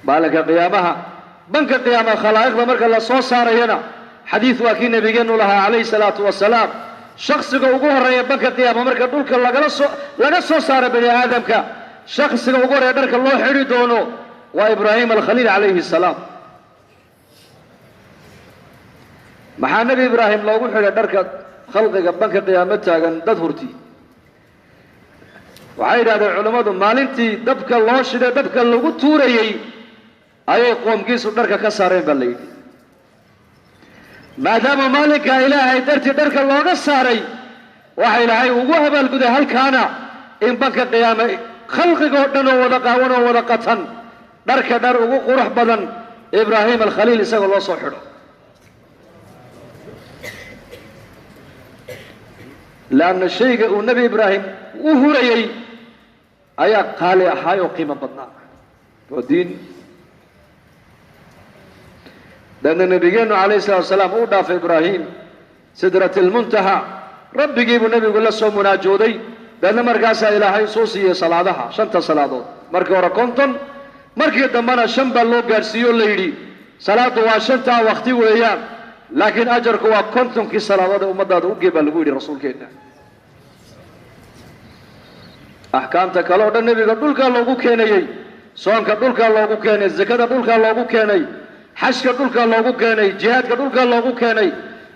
مالك قيامها بنك قيامة خلائق مرك الله صو صار هنا حديث واكين نبينا لها عليه الصلاة والسلام شخص جوجوه رأي بنك قيامة مرك دولك لقى صو صار بني آدم كا شخص جوجوه رأي درك الله حري دونه وإبراهيم الخليل عليه السلام مع النبي إبراهيم لو وحده درك خلقك بنك قيامتها كان تدهرتي وعيد هذا العلماء مالنتي دبك الله شده دبك لو توريي أي قوم كيسو درك كسارين بالليل ما دام مالك إلهي درتي درك الله كساري وحي لهي وهب القدى هل كان إن بنك قيامة خلقك ودنو ودقاونو ودقتن درك در وقرح بدن إبراهيم الخليل يسأل الله صحيح لأن الشيء والنبي إبراهيم وهو رأي أيا قال يا حيو قيمة بدنا ودين لأن النبي عليه الصلاة والسلام أودا في إبراهيم سدرة المنتهى رب يجيب النبي يقول له سو مناجودي لأن مركز إلهي صوصية صلاة شنت صلاة مركز وركونتن مركز دمنا شنب اللو قرسيو ليدي صلاة واشنتا وقتي ويام لكن أجرك وكنتم كي صلاة ومداد وجب الجود رسول كنا أحكام تكلم النبي قدول كان لوجو كناي صوم قدول كان لوجو كناي زكاة قدول كان لوجو كناي حج قدول كان لوجو كناي جهاد قدول كان لوجو كناي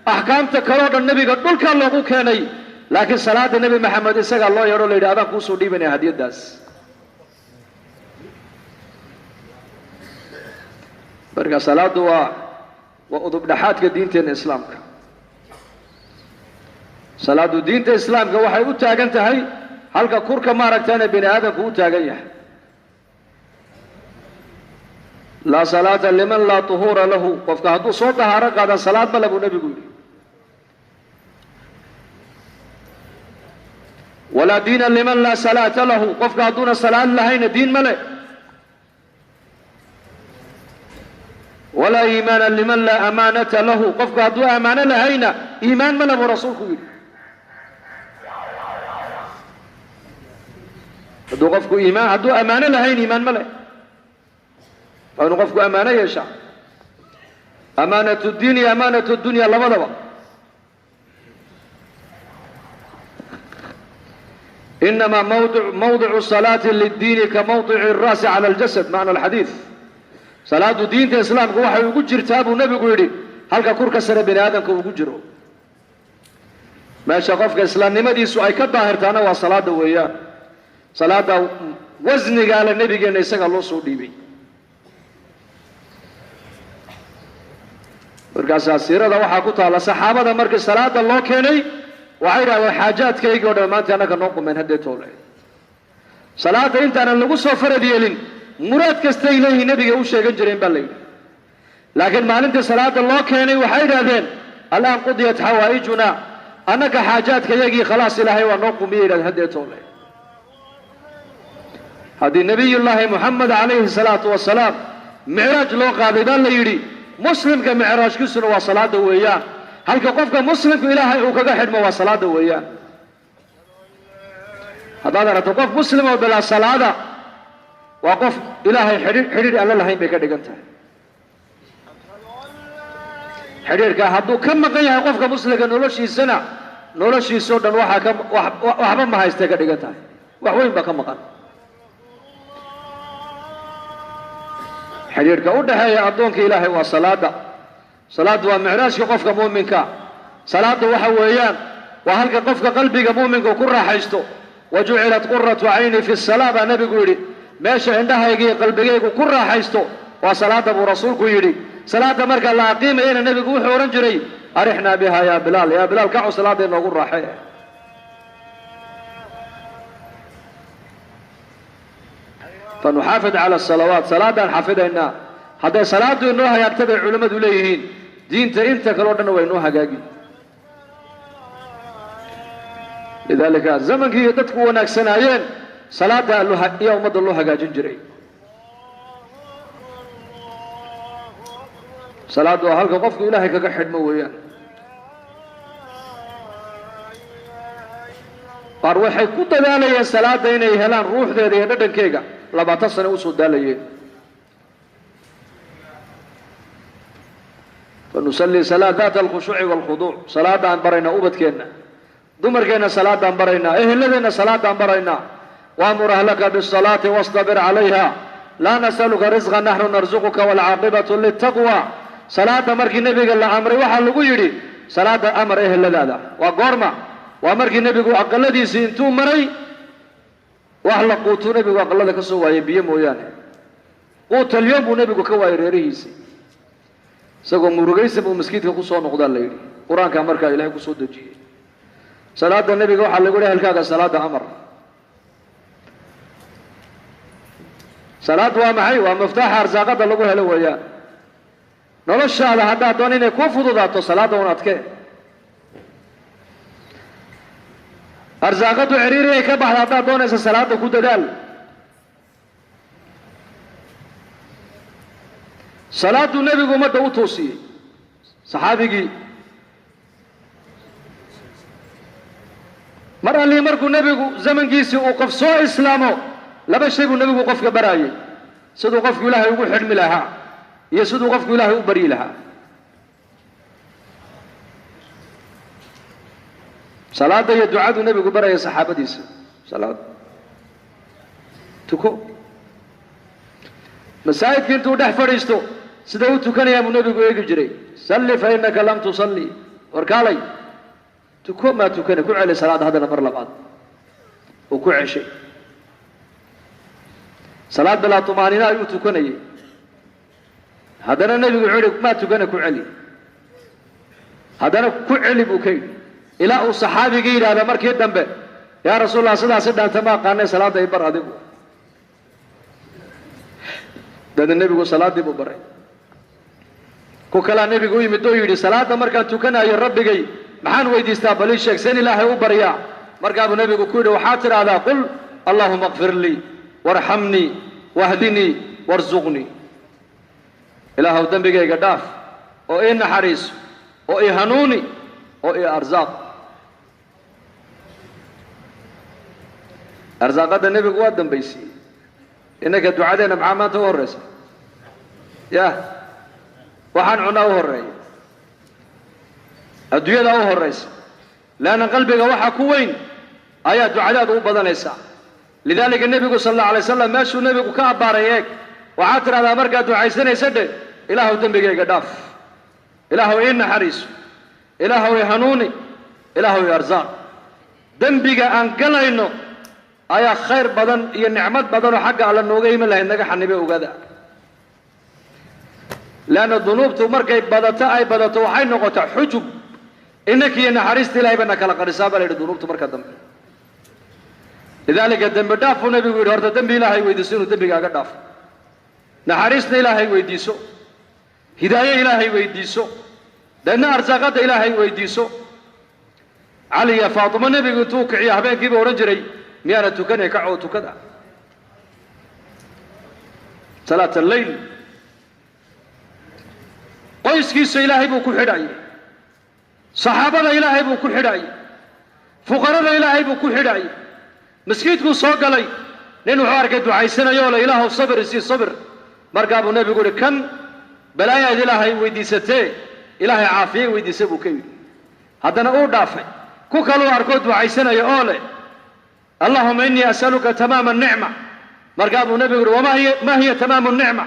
أحكام تكلم النبي قدول كان لوجو كناي لكن صلاة النبي محمد صلى الله عليه وسلم هذا كوسو دي بني هدية داس بركة صلاة وأضب نحات كدين الإسلام صلاة دين الإسلام كواحد وتاجن تهي هل كورك ما ركتنا بين هذا كوتاجيه لا صلاة لمن لا طهور له وفكهدو صوت هارق هذا صلاة بلا أبو نبي يقول ولا دين لمن لا صلاة له وفكهدون صلاة لهين دين ملئ ولا إيمان لمن لا أمانة له قفك هدو أمانة لهينا إيمان من أبو رسولك هدو قفك إيمان هدو أمانة لهين إيمان ملأ فأنو قفك أمانة يشع أمانة الدين أمانة الدنيا لبضبا إنما موضع الصلاة للدين كموضع الرأس على الجسد معنى الحديث صلاة دين الإسلام هو حي يجر تابو النبي يقولي هل كورك سر بني آدم كو يجرو ما شقفك إسلام نمدي سو أي كظاهر تانا وصلاة وياه صلاة وزن قال النبي قال يسق الله سودي بي مركز السيرة ده وحكوت على صحابة ده مركز صلاة الله كني وعير على الحاجات كي يقول ما أنت أنا كنوق من هديته له صلاة أنت أنا اللي قصة فرد يلين مراد كستي إليه نبي وش يجرين بالليل لكن ما أنت صلاة الله كاني وحيد هذين الآن قضيت حوائجنا أنك حاجات كيجي خلاص إلهي ونقوم به إلى هديته له هذه نبي الله محمد عليه الصلاة والسلام معراج لو قاضي ليري مسلم كمعراج كسر وصلاة وياه هل كقفك مسلم إلهي وكجحد ما وصلاة وياه هذا تقف مسلم بلا صلاة وقف إلهي حرير أن الله يبيك دقنته حرير كهدو كم قيا وقف كمسلم نولشي سنة نولشي سودا وحبا ما هيستيك دقنته وحوين بكم قال حرير كوده هي أدونك إلهي وصلاة صلاة ومعراج يقف كمؤمنك صلاة وحويان وهل كقف قلبك مؤمنك وكرة حيشتو وجعلت قرة عيني في الصلاة نبي قولي ماشي عندها يجي قلبك وكرة حيشتو وصلاة أبو رسولك يري صلاة مركا لا قيمة إلى النبي قول حورن جري أرحنا بها يا بلال كعو صلاة إنه قرة حي فنحافظ على الصلوات صلاة حافظنا هذا صلاة إنها يتبع علماء دوليهين دين أنت كلودنا وإنها جاجي لذلك الزمن كي يدتكو وناك سنايين صلاة الله يوم الله جاجين جري صلاة وهلك قفك إلهي كقحد مويان فروحي كنت دالي صلاة ديني هلان روح دي ندن كيغا لما تصنع وصول دالي فنصلي صلاة ذات الخشوع والخضوع صلاة عن برينا أبدكنا دمركنا صلاة عن برينا الذين صلاة عن برينا وأمر أهلك بالصلاة واصطبر عليها لا نسألك رزقا نحن نرزقك والعاقبة للتقوى صلاة مركي النبي قال أمري وحل قيري صلاة أمر الذين وقرمة ومركي النبي قال أقل دي سينتو مري وحل قوتو نبي وأقل ذلك سوى يبيه مويانه قوت اليوم ونبي كواي ريريسي سقوا مرغيس بمسكيت كوسو نقدان ليري قران كامركا الهي كوسو دجي صلاه النبي waxa lagu leeyahay halkaaga salaada amar salaad waa maxay waa miftaah arsaaqada lagu helo weeyaan noloshaada hadaa doon inay ku fududaato salaada una adkee arsaaqadu ciriiri ay ka baxda hadaa doonaysa salaada ku dadaal صلاة النبي قمت وتوصي صحابي مرة اللي مركو النبي زمن جيسي وقف سوء إسلامه لما شيء النبي وقف كبراي سدوا قف لها يقول حرم لها يسدوا قف لها يبري لها صلاة هي دعاء النبي قبراي صحابة ديس صلاة تكو مساجد كنتو دح فريستو سدوتو كان يا النبي يقول جري صلي فإنك لم تصلي وركالي تكو ما تكن كل على صلاة هذا نفر لبعض وكل شيء صلاة بلا طمأنينة يتكني هذا النبي يقول ما تكن كل علي هذا كل علي بوكي إلى الصحابي قيل هذا مركي الدنبه يا رسول الله صلى الله عليه وسلم أنت ما قالنا صلاة يبر هذا ده النبي يقول صلاة دي ببرئ كوكلا النبي يقول يمدو يدي صلاة مركا تكنا يا رب جاي محان ويدي استقبلي شيخ سني الله وبريا مركا ابو النبي يقول وحاتر هذا قل اللهم اغفر لي وارحمني واهدني وارزقني إله ذنبي جاي قداف او إيه حريص او إيه هنوني او إيه ارزاق ارزاقات النبي يقول ذنبي سي إنك دعاءنا مع ما تورث يا وحن عنا وهري الدنيا لا وهريس لأن قلبك وحى كوين آيات دعاء بدن إسا لذلك النبي صلى الله عليه وسلم ماشوا النبي كعبار هيك وعاتر هذا مرقى دعاء سنة يسد إله ذنبك قداف إله إن حريص إله يهنوني إله يرزاق ذنبك أنقل إنه آية خير بدن هي النعمات بدن حق على النوغي من الله إنك حنبي وقذا لأن الذنوب تمرك بدتا أي بدتا وحين نقطع حجب إنك هي نحرست إلهي بأنك لقد رسابة للذنوب تمرك الدم لذلك الدم بداف ونبي يقول هرد الدم إلهي ويدسون الدم بقى داف نحرست إلهي ويدسو هداية إلهي ويدسو لأن أرزاقات إلهي ويدسو علي يا فاطمة النبي يقول توقعي هبين كيف ورنجري ميانا تكني كعو تكذا صلاة الليل قيس كيس إلهي بو كل حداي صحابة إلهي بو كل حداي فقراء إلهي بو كل حداي مسكيتكو صوق لي لأنه حارك دعاء سنة يولا إله الصبر يسير صبر مرقاب النبي يقول كم بلايا إلهي ويديسته إلهي عافية ويديسه كيف هذا نقول دافع كوكالو أركو دعاء سنة يولا اللهم إني أسألك تمام النعمة مرقاب النبي يقول ما هي تمام النعمة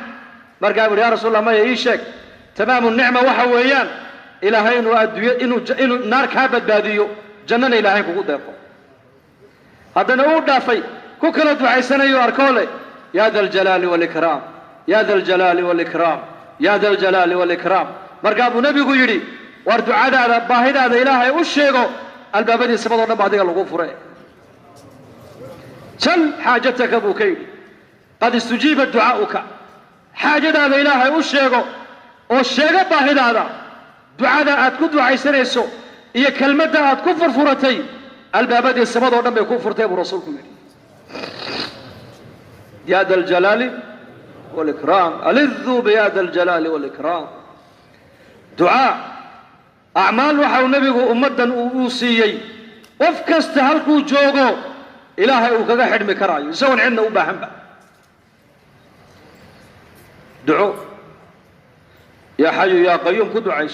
مرقاب يا رسول الله ما يعيشك تمام النعمة وحويان إلهين وأدوية إنه نار كابت باديو جنن إلهين كوكو دافع هذا نقول دافع كوكالو دعاء سنة يواركولي يا ذا الجلال والإكرام يا ذا الجلال والإكرام يا ذا الجلال والإكرام مرقاب النبي يقول وردعاء هذا باهد هذا إلهي وشيغو الباب دي سبض الله بعدك الله غفره سل حاجتك أبو كيل قد استجيب دعاؤك حاجة هذا إلهي وشيغو والشيغو باهد هذا دعاء أتكد دعاء سنيسو هي كلمة أتكفر فرتي الباب دي سبض الله يكون فرتي برسولكم يا ذا الجلال والإكرام ألذوا بيا ذا الجلال والإكرام دعاء أعمال وحاو النبي أمدا أوصيي وفكست هلكو جوغو إلهي وكذا حرمي كراي سوون عنا وباهم با دعو يا حي يا قيوم كدو عيش،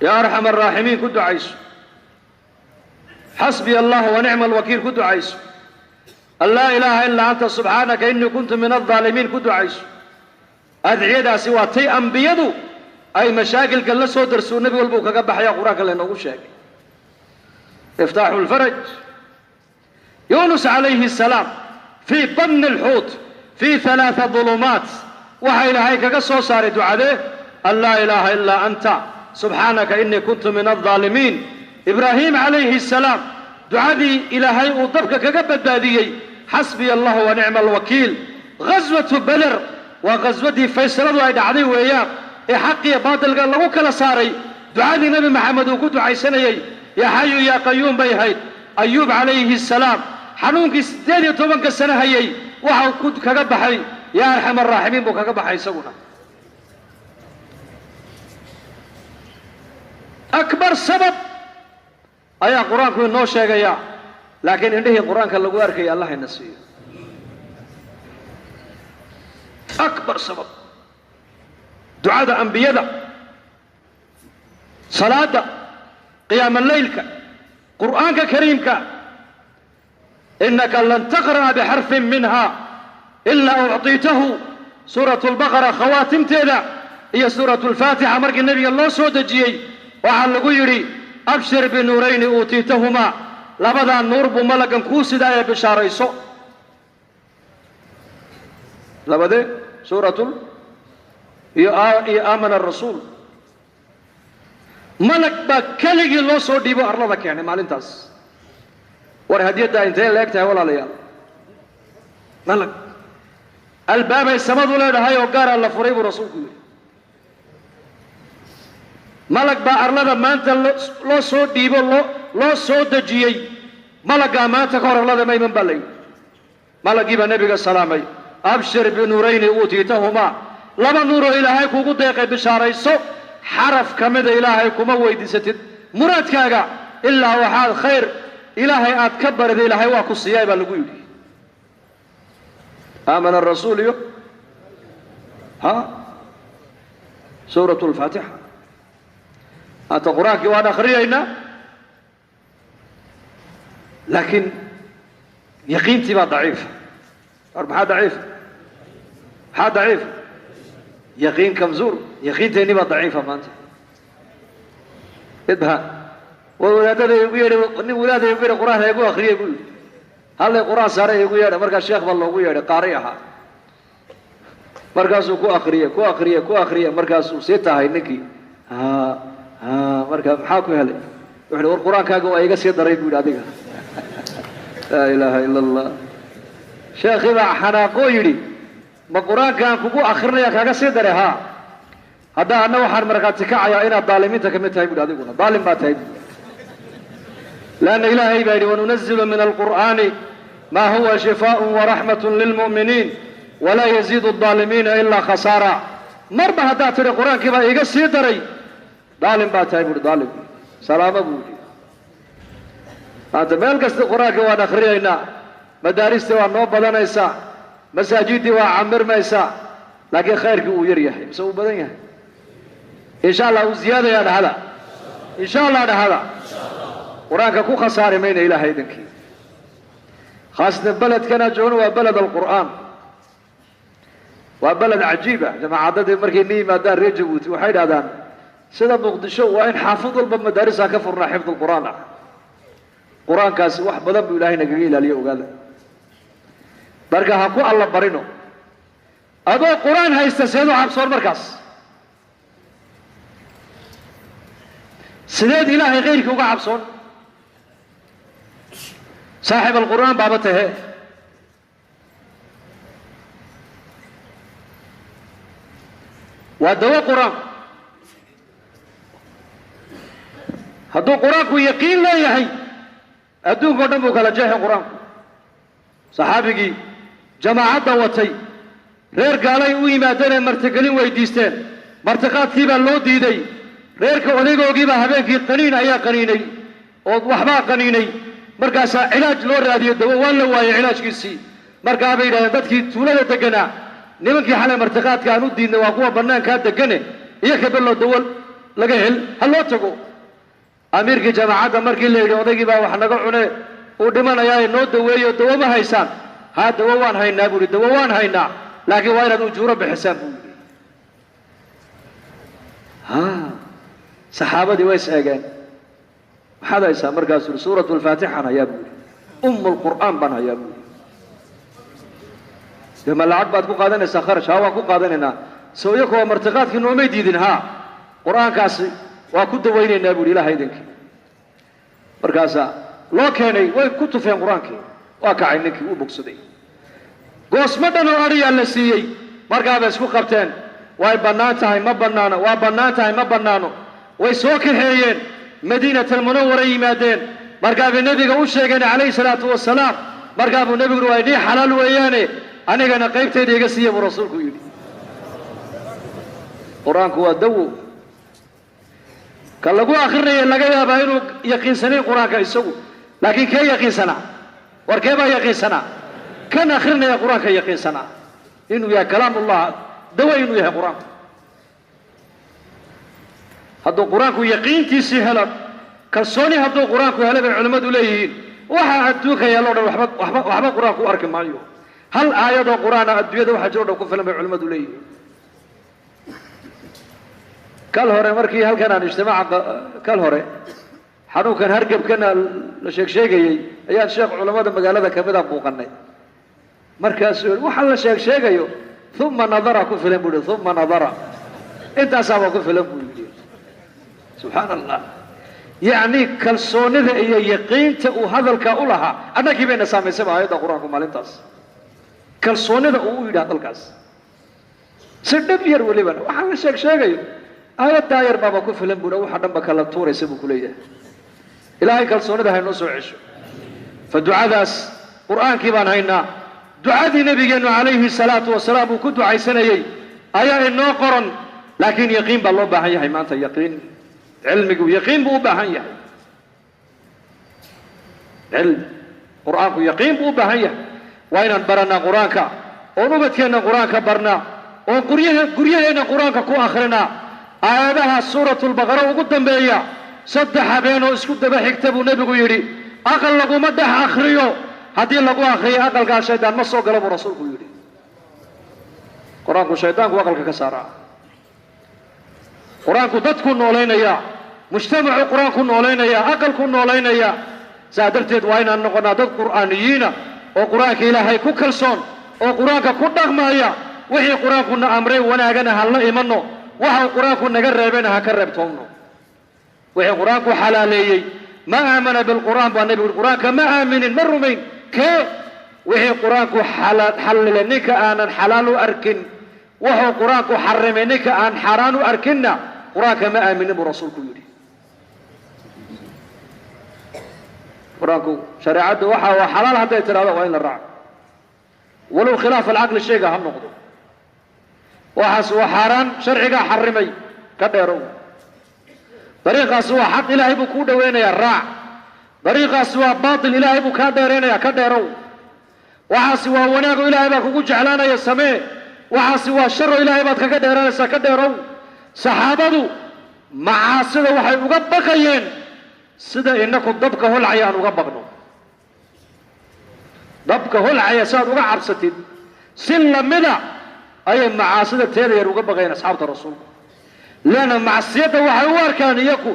يا أرحم الراحمين كدو عيش، حسبي الله ونعم الوكيل كدو عيش، لا إله إلا أنت سبحانك إني كنت من الظالمين كدو عيش. أدعيدا سوى تي أنبيادو أي مشاكل كلا صدر سو النبي والبوكا قبح يا قراك لأنه وشاك افتاح الفرج. يونس عليه السلام في بطن الحوت في 3 ظلمات وحي لهيك قصو صار دعاء لا إله إلا أنت سبحانك إني كنت من الظالمين. إبراهيم عليه السلام دعادي إلهي وضبك كقبل باديي حسبي الله ونعم الوكيل. غزوة بدر وغزوة فيصل الله دعادي وإياه حقي باطل قال له كلا صاري دعادي نبي محمد وكنت عيساني يا حي يا قيوم بيهيد. أيوب عليه السلام حنونك 18 سنة هيي وحاو كنت كقبحي يا أرحم الراحمين بو كقبحي سونا. أكبر سبب أيها قرآن كون نو شيغيا لكن عنده قرآن كان لغو أركي الله ينسيه. أكبر سبب دعاء أنبياء صلاة قيام الليل قرآن كريم إنك لن تقرأ بحرف منها إلا أعطيته. سورة البقرة خواتم تيدا هي سورة الفاتحة مرق النبي الله سودجي وعلقوا يري أبشر بنورين أوتيتهما لبدا النور بملقا كوسي دايا بشاريسو لبدا سورة هي آمن الرسول ملك بكالي الله سودي بأرلدك يعني مالنتاس ورهدية دا انتين لأكتها ولا ليال ملك الباب السماد ولا هاي وقار الله فريب رسولك ملك با أرلدا ما أنت لو سود ديبو لو سود دجيي ملك ما تكور أرلدا ما يمن بالي ملك يبا نبي السلامي أبشر بنورين أوتيتهما لما نور إلهي كوكو ديقى بشاريسو حرف كمد إلهي كما ويدستد مراد كاقا إلا وحال خير إلهي أتكبر ذي إلهي واكو الصيايبا لقويلي آمن الرسول يو ها سورة الفاتحة أنت قراك وانا خريعنا لكن يقينتي ما ضعيف أربعة ضعيف ها ضعيف يقين كمزور يقين تاني ما ضعيفة ما أنت إدها وولادنا يقول القرآن يقول أخري يقول هل القرآن صار يقول مركز الشيخ والله يقول قارئها مركز كو أخري مركز سيتا هاي نكي مركز حاكم هلا وحنا القرآن كاجو أيجا سيد ريب يقول هذيك لا إله إلا الله شيخ إذا حنا قويري ما القرآن كان كوكو آخرنا يا كاجا سيد ريها هذا أنا وحنا مركز تكايا إنا ظالمين تكمل تايبود هذيك ظالم ما تايب لأن إلهي بيري وننزل من القرآن ما هو شفاء ورحمة للمؤمنين ولا يزيد الظالمين إلا خسارة مربى هذا ترى القرآن كيف أيجا سيد ري ظالم ما تايبود ظالم سلام أبوي هذا مال قصد القرآن كوانا خرينا مدارس وانو بدن إيسا مساجد وعمر ما إيسا لكن خير كو يريح مسوي بدن إن شاء الله وزيادة يا هذا إن شاء الله هذا قرآن كو خسارة مين إلى هيدنك خاصة بلد كان جون وبلد القرآن وبلد عجيبة جماعة عدد مركيني ما دار رجبوت وحيد هذا سيدا مقدشو وإن حافظ المدارسها كفرنا حفظ القرآن قرآن كاس wax badan buu Ilaahay naga ilaaliyo ogaada barka ha ku alla barino adoo quraan haysta seedo cabsoon markaas sideed Ilaahay qeyrka uga cabsoon saaxib alquraan baabatahe waa dawa quraan hadduu quraanku yaqiin leeyahay أدون قدام وكلا جاه القرآن صحابي جماعة وتي غير قالي ويما دنا مرتقلين ويديستين مرتقات كيبا لو ديدي غير كونيغو كيبا هبيك قنين أيا قنيني وحبا قنيني مركاسا علاج لو رادي الدواء ولا واي علاج كيسي مركا بيدا ددكي تولada degana nimankii xalay martiqaadka aan u diidnay waa kuwa bannaankaa degane iyo kabeloo dawal laga hel ha loo tago amiirkii jamaacadda markii la yidhi odaygii baa wax naga cune uu dhimanayaa noo daweeyo dawo ma haysaan haa dawo waan haynaa buu yidhi dawo waan haynaa laakiin waa inaad ujuuro bixisaan buu yidhi saxaabadii way is eegeen maxaad haysaa markaasuu yidhi suuratu alfaatixan hayaa buu yidhi lqur'aan baan hayaa buu yidhi dee ma lacag baad ku qaadanaysaa kharash haa waan ku qaadanaynaa sooyako waa martiqaadkii noomay diidin haa qur'aankaasi waa ku dawaynaynaa buu yidhi ilaha idinkii markaasaa loo keenay way ku tufeen qur-aankii waa kacay ninkii uu bogsaday goosmo dhan oo adhiyaa la siiyey markaabay isku qabteen way bannaan tahay ma bannaano waa bannaan tahay ma bannaano way soo kaxeeyeen madiinatalmunawara yimaadeen markaabay nebiga u sheegeen calayhi salaatu wasalaam markaabuu nebigu waa idii xalaal weeyaane anigana qaybtayda iga siiya buu rasuulku yidhi qur-aanku waa dawo ka lagu akrinaya laga yaabaa inuu yaqiinsanayn qur-aanka isagu laakiin kee yaqiinsanaa war kee baa yaqiinsanaa kan akrinaya qur-aanka yaqiinsanaa inuu yahay kalaamullah dawo inuu yahay qur-aanku hadduu qur-aanku yaqiintiisii helo kalsooni hadduu qur-aanku helo bay culimmadu leeyihiin waxaa adduunka yaalloo dhan waxba qur-aanku u arki maayo hal aayadoo qur-aana adduunyada waxa jiro dhan ku filan bay culimmadu leeyihiin kal hore markii halkan aan ijtimaaca kal hore xanuunkan hargebkana la sheegayey ayaan sheekh culamada magaalada kamida buuqanay markaasuu waxa la sheegayo uma nadara ku filan buu yidhi uma nadara intaasaaba ku filan buu yidhi subxaan allah yacni kalsoonida iyo yaqiinta uu hadalka u lahaa annagii bayna saamaysaba aayadda qur-aanku maalintaas kalsoonida uu u yidhi hadalkaas si dhab yar welibana waxaa la sheegayo aayaddaa yar baaba ku filan buuna waxa dhanba kala tuuraysa buu ku leeyahay ilaahay kalsoonida haynoo soo cesho fa ducadaas qur'aankii baan haynaa ducadii nebigeennu calayhi salaatu wasalaam uu ku ducaysanayey ayaa inoo qoran laakiin yaqiin baa loo baahan yahay maanta yaqiin cilmigu yaqiin buu u baahan yahay cilmi qur'aanku yaqiin buu u baahan yahay waa inaan baranaa qur-aanka oon ubadkeenna qur-aanka barnaa oon guryaheenna qur-aanka ku akrinaa aayadaha suuratulbaqara ugu dambeeya 3 habeenoo isku daba xigta buu nebigu yidhi aqal laguma dhex akriyo haddii lagu akriyo aqalkaa shaydaan ma soo gala buu rasuulku yidhi qur-aanku shaydaanku aqalka ka saaraa qur-aanku dadku noolaynaya mujtamacu qur-aanku noolaynaya aqalku noolaynaya saa darteed waa inaan noqonaa dad qur'aaniyiina oo qur-aanka ilaahay ku kalsoon oo qur-aanka ku dhaqmaaya wixii qur-aankuna amray wanaagana ha la imanno waxa qur-aanku naga reebena ha ka reebtoonno wixii qur-aanku xalaaleeyey ma aamana bilqur'aan baa nebigu qur-aanka ma aaminin ma rumayn kee wixii qur-aanku xallilay ninka aanan xalaal u arkin wuxuu qur-aanku xarimay ninka aan xaaraan u arkinna qur-aanka ma aaminin buu rasuulku yidhi qur-aanku shareecaddu waxa waa xalaal hadday tidhahdo waa in la raaco walow khilaaf alcaqli shayga ha noqdo waxaas waa xaaraan sharcigaa xarimay ka dheerow dariiqaas waa xaq ilaahay buu kuu dhaweynayaa raac dariiqaas waa baatil ilaahay buu kaa dheeraynayaa ka dheerow waxaasi waa wanaago ilaahay baa kugu jeclaanaya samee waxaasi waa sharo ilaahay baad kaga dheeranaysaa ka dheerow saxaabadu macaasida waxay uga baqayeen sida inaku dabka holcaya aan uga baqno dabka holcaya si aad uga cabsatid si lamida ayay macaasida teeda yar uga baqayeen asxaabta rasuulku leanna macsiyadda waxay u arkaan iyaku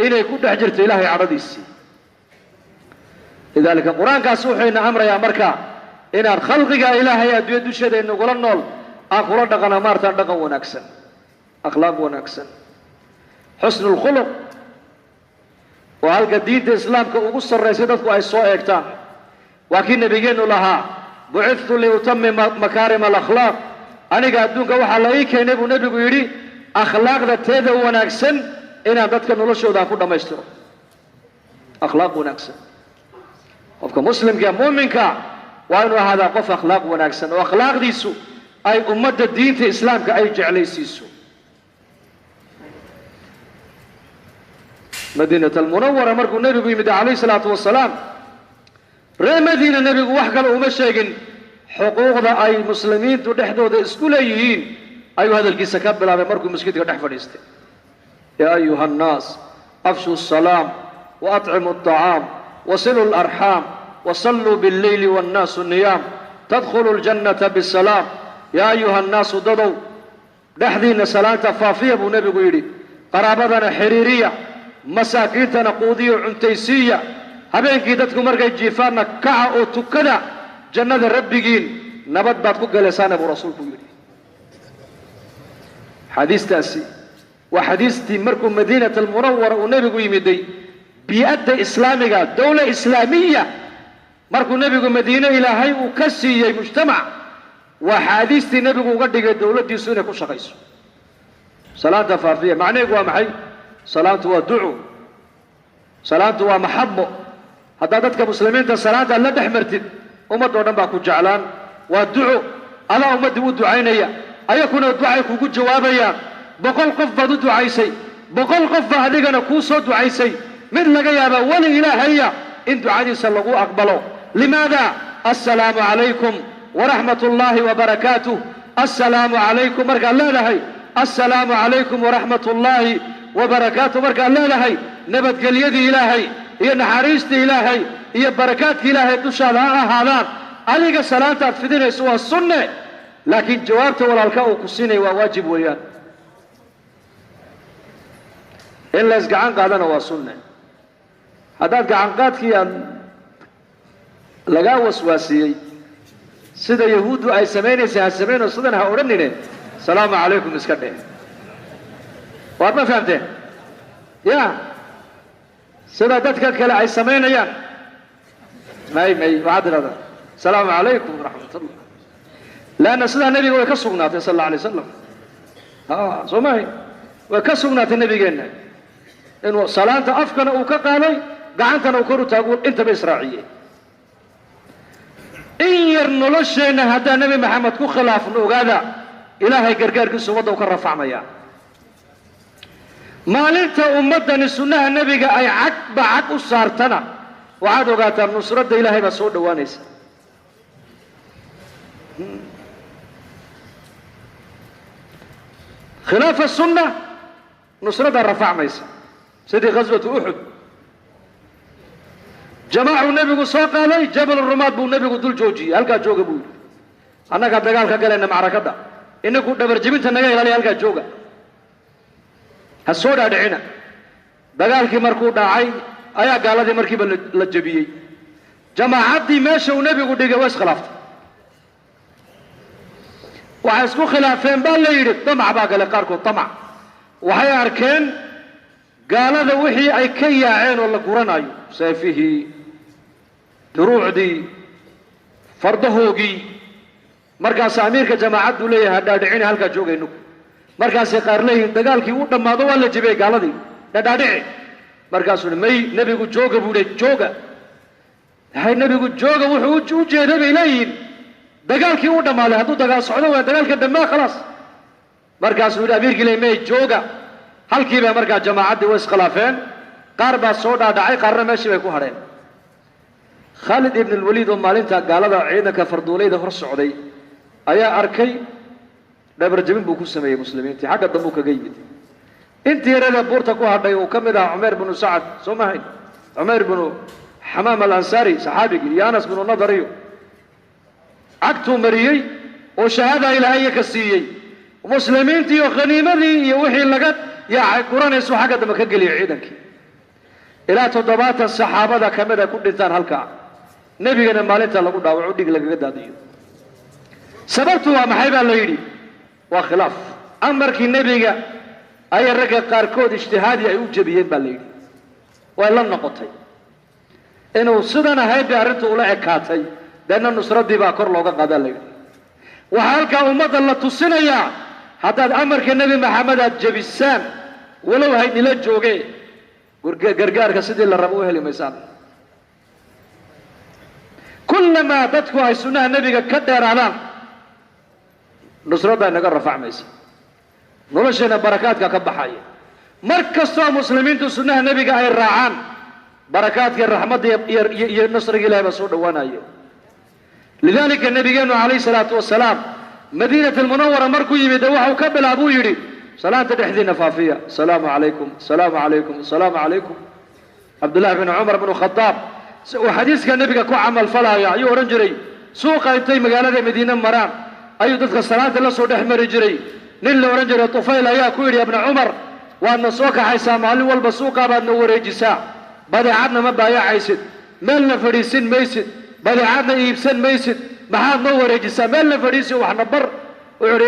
inay ku dhex jirto ilaahay cadhadiisii lidaalika qur-aankaas wuxuyna amrayaa markaa inaan khalqiga ilaahay adduunya dusheeda inagula nool aan kula dhaqana maartaan dhaqan wanaagsan akhlaaq wanaagsan xusnu lkhuluq oo halka diinta islaamka ugu sarraysay dadku ay soo eegtaan waa kii nebigeennu lahaa bucidtu liutamima makaarima alakhlaaq aniga adduunka waxaa la ii keenay buu nebigu yidhi akhlaaqda teeda wanaagsan inaan dadka noloshooda ku dhammaystiro akhlaaq wanaagsan qofka muslimka muuminka waa inuu ahaadaa qof akhlaaq wanaagsan oo akhlaaqdiisu ay ummadda diinta islaamka ay jeclaysiiso madiinat almunawara markuu nebigu yimid calayhi salaatu wasalaam reer madiina nebigu wax kale uma sheegin xuquuqda ay muslimiintu dhexdooda isku leeyihiin ayuu hadalkiisa ka bilaabay markuu masjidka dhex fadhiistay. yaa ayuha annaas afshu salaam wa atcimu alطacaam wasilu alarxaam wasalluu billeyli wannaasu niyaam tadkhulu ljannata bisalaam. yaa ayuha annaasu dadow dhexdiinna salaanta faafiya buu nebigu yidhi, qaraabadana xiriiriya, masaakiintana quudiyo cuntaysiiya, habeenkii dadku markay jiifaanna kaca oo tukada, jannada rabbigiin nabad baad ku galaysaana buu rasuulku yidhi. xadiistaasi waa xadiistii markuu madiinata almunawara uu nebigu yimiday, bii'adda islaamiga, dawla islaamiya markuu nebigu madiine ilaahay uu ka siiyey mujtamac, waa xaadiistii nebigu uga dhigay dawladdiisu inay ku shaqayso. salaanta faafiya macnaheedu waa maxay? salaantu waa duco, salaantu waa maxabo. haddaad dadka muslimiinta salaanta la dhex martid, ummadoo dhan baa ku jeclaan. waa duco, adaa ummaddii u ducaynaya, ayakuna ducay kugu jawaabayaan. 100 qof baad u ducaysay, 100 qof baa adigana kuu soo ducaysay. mid laga yaabaa weli ilaahaya in ducadiisa lagu aqbalo. limaada? assalaamu calaykum waraxmat ullaahi wabarakaatuh. assalaamu calaykum markaad leedahay, assalaamu calaykum waraxmat ullaahi wabarakaatuh markaad leedahay, nabadgelyadii ilaahay iyo naxariistii ilaahay iyo barakaadkii ilaahay dushaada ha ahaadaan. adiga salaantaad fidinayso waa sunne, laakiin jawaabta walaalka uu ku siinaya waa waajib weeyaan. in la isgacan qaadana waa sunne. haddaad gacanqaadkii aad lagaa waswaasiyey sida yahuuddu ay samaynaysa ha samayno, sidan ha odhanine salaamu calaykum iska dheh. waad ma fahamteen? ya sida dadka kale ay samaynayaan, may waxaad tidhahdaa salaamu calaykum waraxmatullah, leanna sidaa nebiga way ka sugnaatay sal alla alay wasalam. soo mahay? way ka sugnaatay nebigeenna inuu salaanta afkana uu ka qaaday, gacantana uu kor u taagu intaba israaciyey. in yar nolosheenna haddaan nebi maxamed ku khilaafno, ogaada ilaahay gargaarkiisu ummadda u ka rafacmaya. maalinta ummaddani sunnaha nebiga ay cagba cag u saartana, waxaad ogaataa nusradda ilaahay baa soo dhowaanaysa. khilaafa sunna nusradda rafacmaysa. sidii ghaswatu uxud, jamaacuu nebigu soo qaaday, jabal rumaad buu nebigu dul joojiyey. halkaa jooga buu yidhi, annagaa dagaalka galayna macrakadda, inaku dhabarjibinta naga ilaaliya, halkaa jooga, ha soo dhaadhicina. dagaalkii markuu dhacay ayaa gaaladii markiiba la jebiyey. jamaacaddii meesha uu nebigu dhigay waa iskhilaaftay. waxay isku khilaafeen baa la yidhi, damac baa galay qaarkood. damac waxay arkeen gaalada wixii ay ka yaaceen oo la guranayo, seefihii, duruucdii, fardahoogii. markaasa amiirka jamaacaddu leeyahay hadhaadhicina, halkaa joogaynu. markaasay qaar leeyihiin dagaalkii uu dhammaado waa la jibiyey gaaladii, dhadhaadhici. markaasuu may nebigu jooga buu yidhi, jooga. hay nebigu jooga wuxuu u jeeday bay leeyihiin dagaalkii uu dhammaaday, hadduu dagaal socdo waa dagaalka dhammaa khalaas. markaasuu yidhi amiirkii leey may jooga. halkiiba markaa jamaacaddii way iskhilaafeen, qaar baa soo dhaadhacay, qaarna meeshii bay ku hadheen. khaalid ibn alwaliid oo maalinta gaalada ciidanka farduulayda hor socday ayaa arkay, dhabarjabin buu ku sameeyey muslimiintii, xagga dambuu kaga yimid. intii yarada buurta ku hadhay uu ka mid ahaa cumayr binu sacad, soo mahayn? cumayr binu xamaam alansaari saxaabigii, iyo anas binu nadariyo cagtuu mariyey oo shahaada ilaahay ka siiyey. muslimiintii iyo khaniimadii iyo wixii laga yaacay guranaysu xagga dambe ka geliyay ciidankii. ilaa 70 saxaabada ka mid ay ku dhintaan halkaa, nebigana maalinta lagu dhaawaco, dhig lagaga daadiyo. sababtu waa maxay baa la yidhi? waa khilaaf. amarkii nebiga ayay ragga qaarkood ijtihaadi ay u jebiyeen baa la yidhi, way la noqotay. inuu sidan ahayd bay arrintu ula ekaatay, deedna nusraddii baa kor looga qaadaa la yidhi. waxaa halkaa ummadda la tusinayaa, haddaad amarka nebi maxamed aad jebisaan, walow haydnila jooge, gargaarka sidii la rabo u heli maysaan. kullamaa dadku ay sunnaha nebiga ka dheeraadaan, nusradda inaga rafacmaysa, nolosheena barakaadka ka baxaya. mar kastoo muslimiintu sunnaha nebiga ay raacaan, barakaadkii raxmadda iyo nasriga ilahay baa soo dhowaanaya. لذلك النبي عليه الصلاة والسلام مدينة المنورة مركو يمد وحو كبل أبو يري صلاة الإحدى نفافية السلام عليكم السلام عليكم السلام عليكم. عبد الله بن عمر بن الخطاب وحديث كان النبي كو عمل فلايا أيو رنجري سوق انتي مقالة مدينة مرام أيو ددك الصلاة الله سو دحمر جري نيل رنجري طفيل يا كوير يا ابن عمر وأن سوق حيسام علي والبسوق بعد نور جساع بدي عدنا ما بايع عيسد مالنا فريسين ميسد بدي عدنا يبسن ميسد محاد نور جساع مالنا فريسين وحنا بر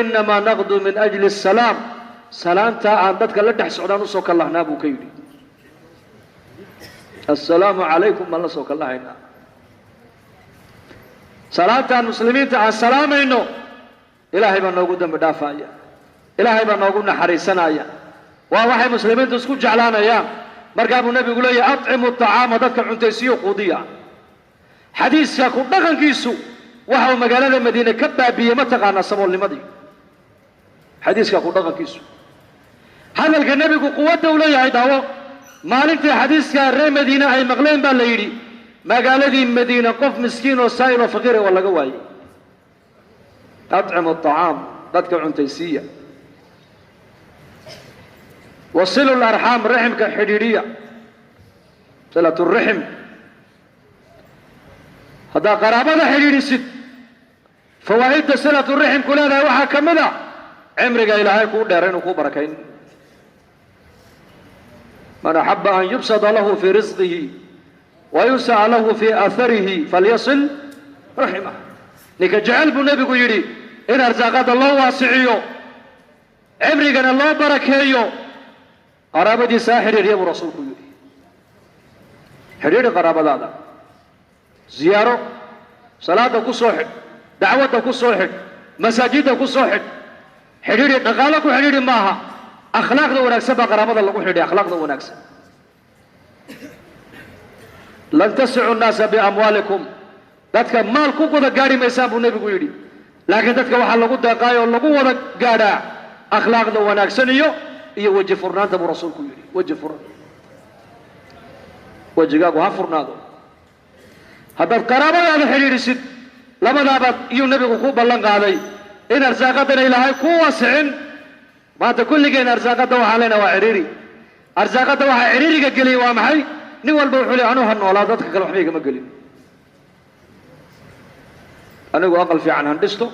إنما نغدو من أجل السلام سلامتا عن ددك لدح سعودان سوق الله نابو كيدي السلام عليكم الله سوق الله هنا سلامتا المسلمين تاع السلام إنه إلهي بنا وجودنا بدافعية إلهي بنا وجودنا حريصنا وواحد مسلمين تسكت جعلانا يا مرقاب النبي يقول لي أطعموا الطعام ذاك عنتيسيو قضية حديث يقول دخل كيسو وحو مقالة المدينة كبابية ما تقعنا صبور لمدي حديث يقول دخل كيسو هذا النبي يقول قوة دولية عيداوه maalintii xadiiska reer Madiina ay maqleen baa la yiri magaaladii Madiina qof miskiin oo saayir oo faqiir ah laga waayay at'am at'am dadka cuntaysiya wasilu al-arham rahimka xidhiiriya salatu ar-rahim hada qaraabada xidhiirisid fawaa'id salatu ar-rahim kulada waxa kamida cimriga ilaahay ku dheereen ku barakayn من أحب أن يبسط له في رزقه ويسع له في أثره فليصل رحمه لك جعل بنبي يري إن أرزاقات الله واسعيو عمرقنا الله بركيو قرابة ساحر يريب رسولك يري حرير قرابة هذا زيارة صلاة كسوحد دعوة كسوحد مساجد كسوحد حرير نقالك وحرير ماها أخلاق ذو ونكسب قرابة الله وحده أخلاق ذو ونكسب لن تسعوا الناس بأموالكم ذاتك مال كوكو ذا قاري ما يسابه النبي يقولي لكن ذاتك وحال لقود ذا قاية ولقود ذا قارا أخلاق ذو ونكسب إيو وجه فرنان ذا برسولك يقولي وجه فرنان وجه قاقو هفرنا ذو هذا القرابة هذا حرير السد لما ذابت إيو النبي قوب اللنق علي إن أرزاقتنا إلهي قوة سعين ما تقول لك إن أرزاقته وحالنا وعريري أرزاقته وعريري قلي وامحي نوال بوحولي عنوها النولادات كالو حبيك ما قلي أنا أقل في عنها هندستو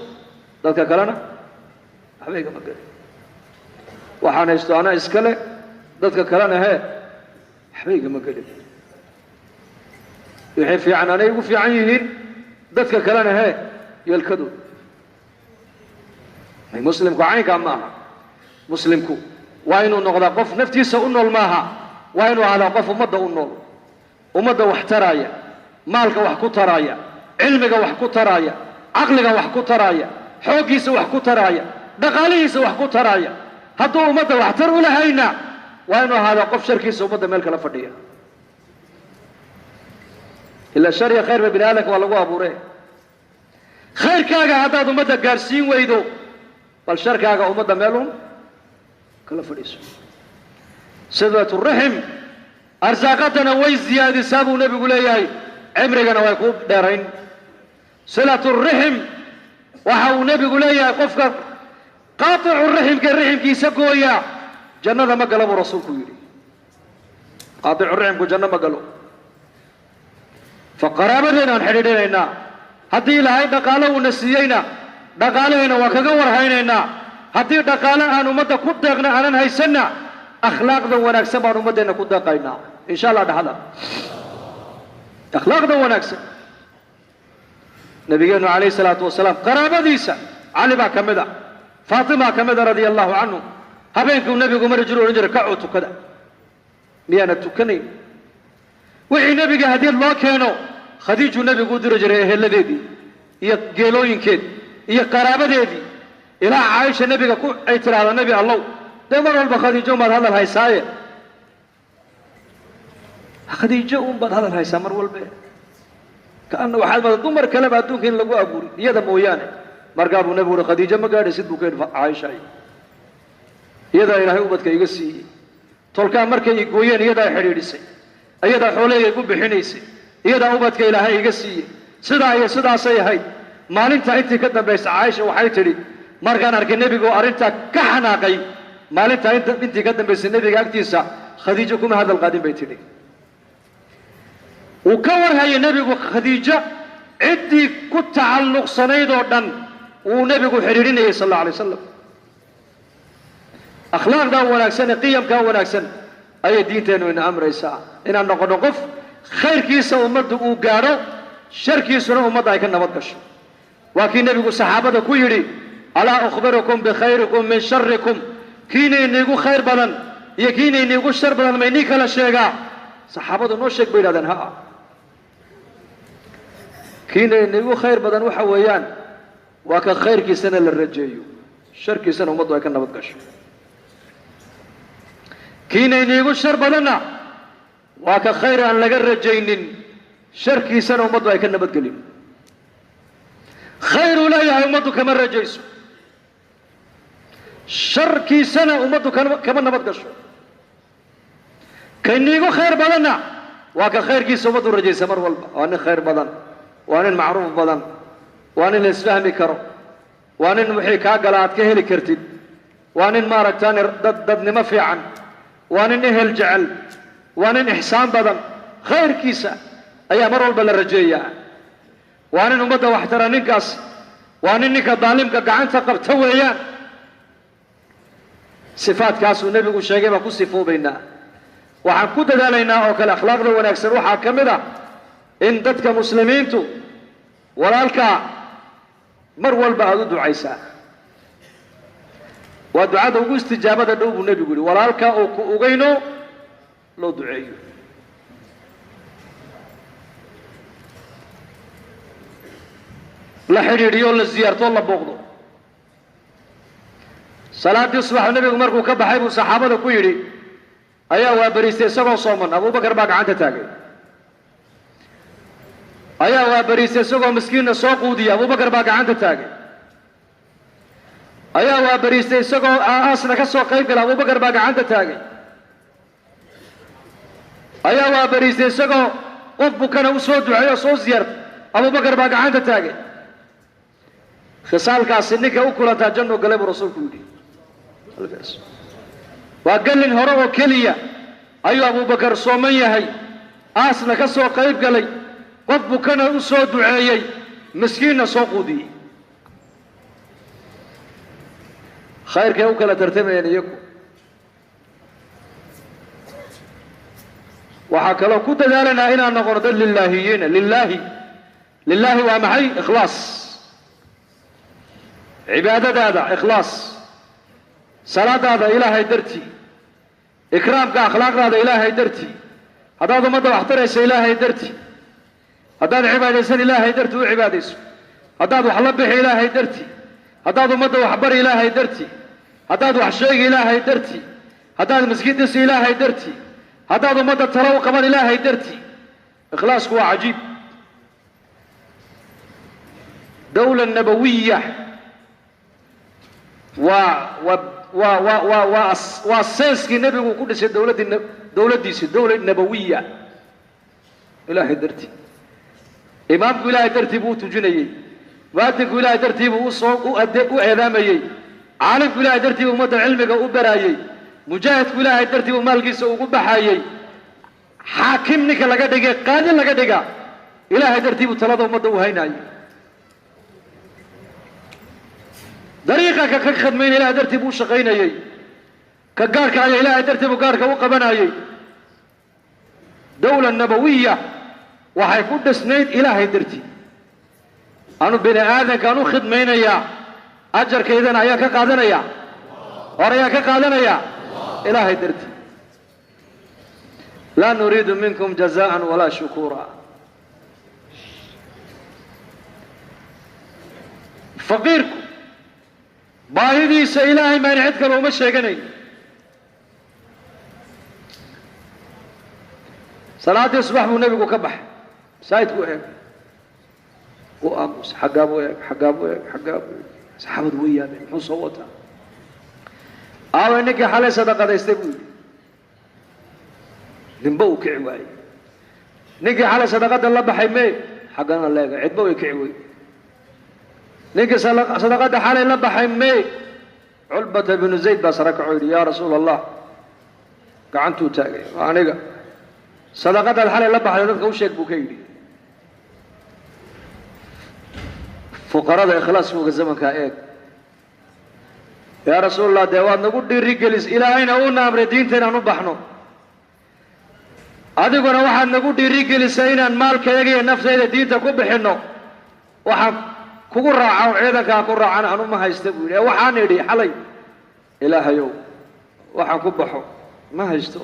ذاتك كلنا حبيك ما قلي وحانا يستو أنا إسكالي ذاتك كلنا هاي حبيك ما قلي يحين في عنها يقول في عنيهين ذاتك كلنا هاي يلكدو مسلم كعينك أماها مسلمكو وينو نقضى قف نفتيسا أنول ماها وينو على قف ومدى أنول ومدى واحترايا مالك وحكو ترايا علمك وحكو ترايا عقلك وحكو ترايا حوقيس وحكو ترايا دقاليس وحكو ترايا هدو ومدى واحتر ولا هينا وينو هذا قف شركيس ومدى مالك لفردية إلا الشرية خير ببنالك والله أبو ريه خير كاقا هداد ومدى قارسين ويدو والشر كاقا ومدى مالهم كلا فريسو سدوة الرحم أرزاقتنا ويزيادة سابو نبي قولي عمرقنا ويكوب دارين صلة الرحم وحاو نبي قولي قفك قاطع الرحم كالرحم كي سكويا جنة ما قلبوا رسولك يري قاطع الرحم كجنة ما قلبوا فقرابتنا نحريرنا هدي لهاي دقالة ونسيينا دقالة وكغور هينينا هدي دقالة أن أمدا كدقنا أنان هيسنا أخلاق ذو ونكسب أن أمدا كدقنا إن شاء الله هذا أخلاق ذو ونكسب نبينا عليه الصلاة والسلام قرابة ديسا علي با كمدا فاطمة كمدا رضي الله عنه هبينكم نبي قمر جلو رجل كعوتو كذا ميانا تكني وحي نبي هدي الله كانوا خديج نبي قد رجل هلا ديدي يا جيلوين كيد يا قرابة ديدي إلى عائشة نبي كو اعتراض على نبي الله دمر البخديجة ومر هذا الهيساية خديجة ومر هذا الهيساية مر والبيت كأنه واحد من الدمر كلام أدون كين لقوا أبوري يدا مويانه مرقابو نبي خديجة ما قاعد يسد بكين عائشة يدا إلهي وبدك يقسي تلقى مركي يقوين يدا حريرسي يدا حولي يقول بحنيسي يدا وبدك إلهي يقسي صدا سيهاي maalinta intii ka dambaysa Caaisha waxay tiri markaan arkay nabigu arinta ka xanaaqay maalinta intii ka dambaysa nabiga agtiisa Khadiija kuma hadal qaadin bay tiri uu ka warhayay nabigu Khadiija cidii ku tacalluqsanayd oo dhan uu nabigu xiriirinayay sallallahu alayhi wasallam akhlaaqda wanaagsan qiyamka wanaagsan ay diinteenu in amraysaa inaan noqono qof khayrkiisa ummaddu uu gaaro sharkiisuna ummadda ay ka nabad gasho waa kii nabigu saxaabada ku yiri ala akhbarukum bi khayrikum min sharrikum kiinaynigu khayr badan iyo kiinaynigu shar badan may kala sheegaa saxaabadu noo sheeg bay yiraahdeen ha kiinaynigu khayr badan waxa weeyaan waa ka khayrkiisana la rajeeyo sharkiisana ummaddu ay ka nabad gasho kiinaynigu shar badanna waa ka khayr aan laga rajaynin sharkiisana ummaddu ay ka nabad gelin khayru la yahay ummaddu kama rajayso sharkiisana ummaddu kama nabad gasho kiinaynigu khayr badanna waa ka khayrkiisa ummaddu rajaysa mar walba waa nin khayr badan waa nin macruuf badan waa nin isfahmi karo waa nin wixii ka gala aad ka heli kartid waa nin maaragtaan dadnimo fiican waa nin ehel jecel waa nin ihsaan badan khayrkiisa ayaa mar walba la rajeeyaa waa nin ummadda wax tara ninkaas waa nin ninka daalimka gacanta qabta weeyaan sifaadkaasuu nabigu sheegay baan ku sifoobaynaa waxaan ku dadaalaynaa oo kale akhlaaqda wanaagsan waxaa ka mid ah in dadka muslimiintu walaalka mar walba aad u ducaysaa waa ducada ugu istijaabada dhow buu nabigu yiri walaalka oo ku ogeyno loo duceeyo la xiriiriyo la ziyaarto la booqdo salaadii subax nabigu markuu ka baxay buu saxaabada ku yiri ayaa waa bariistay isagoo sooman Abu Bakar baa gacanta taagay ayaa waa bariistay isagoo miskiin soo quudiya Abu Bakar baa gacanta taagay ayaa waa bariistay isagoo aasna ka soo qayb galay Abu Bakar baa gacanta taagay ayaa waa bariistay isagoo qof bukana u soo duceeyo soo ziyaarto Abu Bakar baa gacanta taagay khisaalkaasi ninka u kulanta janno galay buu rasuulku yiri waa galin hore oo kaliya ayuu Abu Bakar sooman yahay aasna ka soo qayb galay qof bukana u soo duceeyay miskiinna soo quudiyay khayrka u kala tartamayeen iyagu waxa kale ku dadaalanaa inaan noqono dad lillaahiyina lillahi waa maxay ikhlaas cibaadadaada ikhlaas salaadaada ilaahay dartii ikraamka akhlaaqdaada ilaahay dartii haddaad ummadda wax taraysa ilaahay dartii haddaad cibaadaysan ilaahay dartii u cibaadayso haddaad wax la bixi ilaahay dartii haddaad ummadda wax bari ilaahay dartii haddaad wax sheegi ilaahay dartii haddaad miskiin dhisi ilaahay dartii haddaad ummadda talo u qaban ilaahay dartii ikhlaasku waa cajiib dawla nabawiya waa seeskii nabigu ku dhisay dawladdiisii dawla nabawiya ilaahay dartii imaamku ilaahay dartii buu u tujinayey mu'adinku ilaahay dartii buu u eedaamayey caalimku ilaahay dartii buu ummadda cilmiga u baraayey mujaahidku ilaahay dartii buu maalkiisa ugu baxayey xaakim ninka laga dhigay qaadi laga dhiga ilaahay dartii buu talada ummadda u haynayey dariiqa ka khadmayn ilaahay dartii buu shaqaynayey ka gaarka ayaa ilaahay dartii buu gaarka u qabanayey dawla nabawiya waxay ku dhisnayd ilaahay dartii anu bini aadankaan u khidmaynayaa ajarkaydana ayaa ka qaadanaya hore ayaa ka qaadanaya ilaahay dartii laa nuriidu minkum jazaan walaa shukura faqiirku baahidiisa ilaahay maan cid kale uma sheeganayn salaadii subax buu nabigu ka baxay masaajidku eeg u aamus xaggaa buu eeg xaggaa buu eeg xaggaa buu eeg saxaabadu way yaabeen muxuu soo wataa aaway ninkii xalay sadaqadaystay buu yidhi ninba uu kici waayey ninkii xalay sadaqada la baxay mee xaggana leega cidba way kici wey نيك صدقة حالي لبحي مي علبة بن زيد بس ركعوا يا رسول الله قعنتو تاقي وانيقا صدقة الحالي لبحي لذلك وشيك بوكيدي فقراء إخلاص فوق الزمن كايك يا رسول الله ديوان نقول دي رجلس إلى أين أولنا أمر دينتنا نبحنو adiguna waxaad nagu dhiirigelisay inaan maalkayga iyo naftayda diinta ku bixinno waxaan kugu raaco ciidanka ku raacan anu ma haysto buu ilaa waxaan idhi xalay ilaahayow waxaan ku baxo ma haysto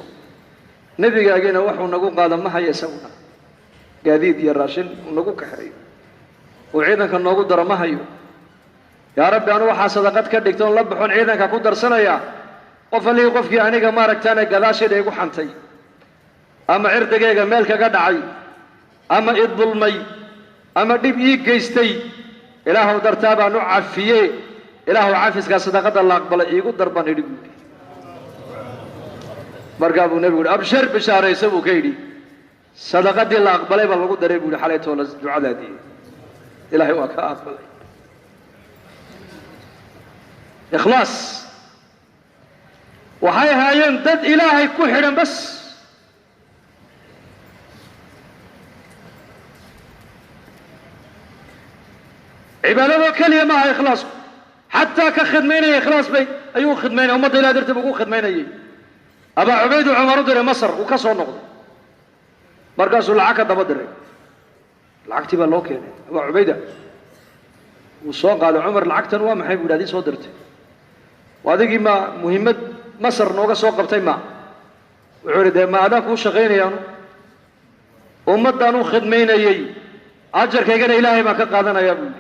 nabigaagina wuxuu nagu qaada ma hayasawna gaadiid iyo raashin nagu kaxeeyo oo ciidanka noogu daro ma hayo yaa rabbi anu waxa sadaqad ka dhigto la baxon ciidanka ku darsanaya qofkii aniga ma aragtaana gadaashayda igu xantay ama cirdigayga meel kaga dhacay ama idulmay ama dhib ii geystay ilaahu dartaa baan u cafiyey ilaahu cafiska sadaqada la aqbalay iigu darban idhi buudi markaa buu nabigu abshir bishaaraysa buu ka yidhi sadaqadii la aqbalay baa lagu daray buudi xalay toola ducadaadii ilaahay waa ka aqbalay ikhlaas waxay haayeen dad ilaahay ku xidhan bas عبادته كلمة معها إخلاص حتى كخدمين إخلاص بي أيوه خدمين أمد إلى درت بقول خدمين أبا عبيد وعمر در مصر وكسر نقد مركز العقد بدر العقد بالله كان أبا عبيدة وصاق على عمر العقد هو ما حيقول هذه صدرته وهذه ما مهمة مصر نوقع سوق بتيما وعرض ما هذاك هو شغين يعني أمد دانو خدمين يي أجر كي قال إلهي ما كقادنا يا ابني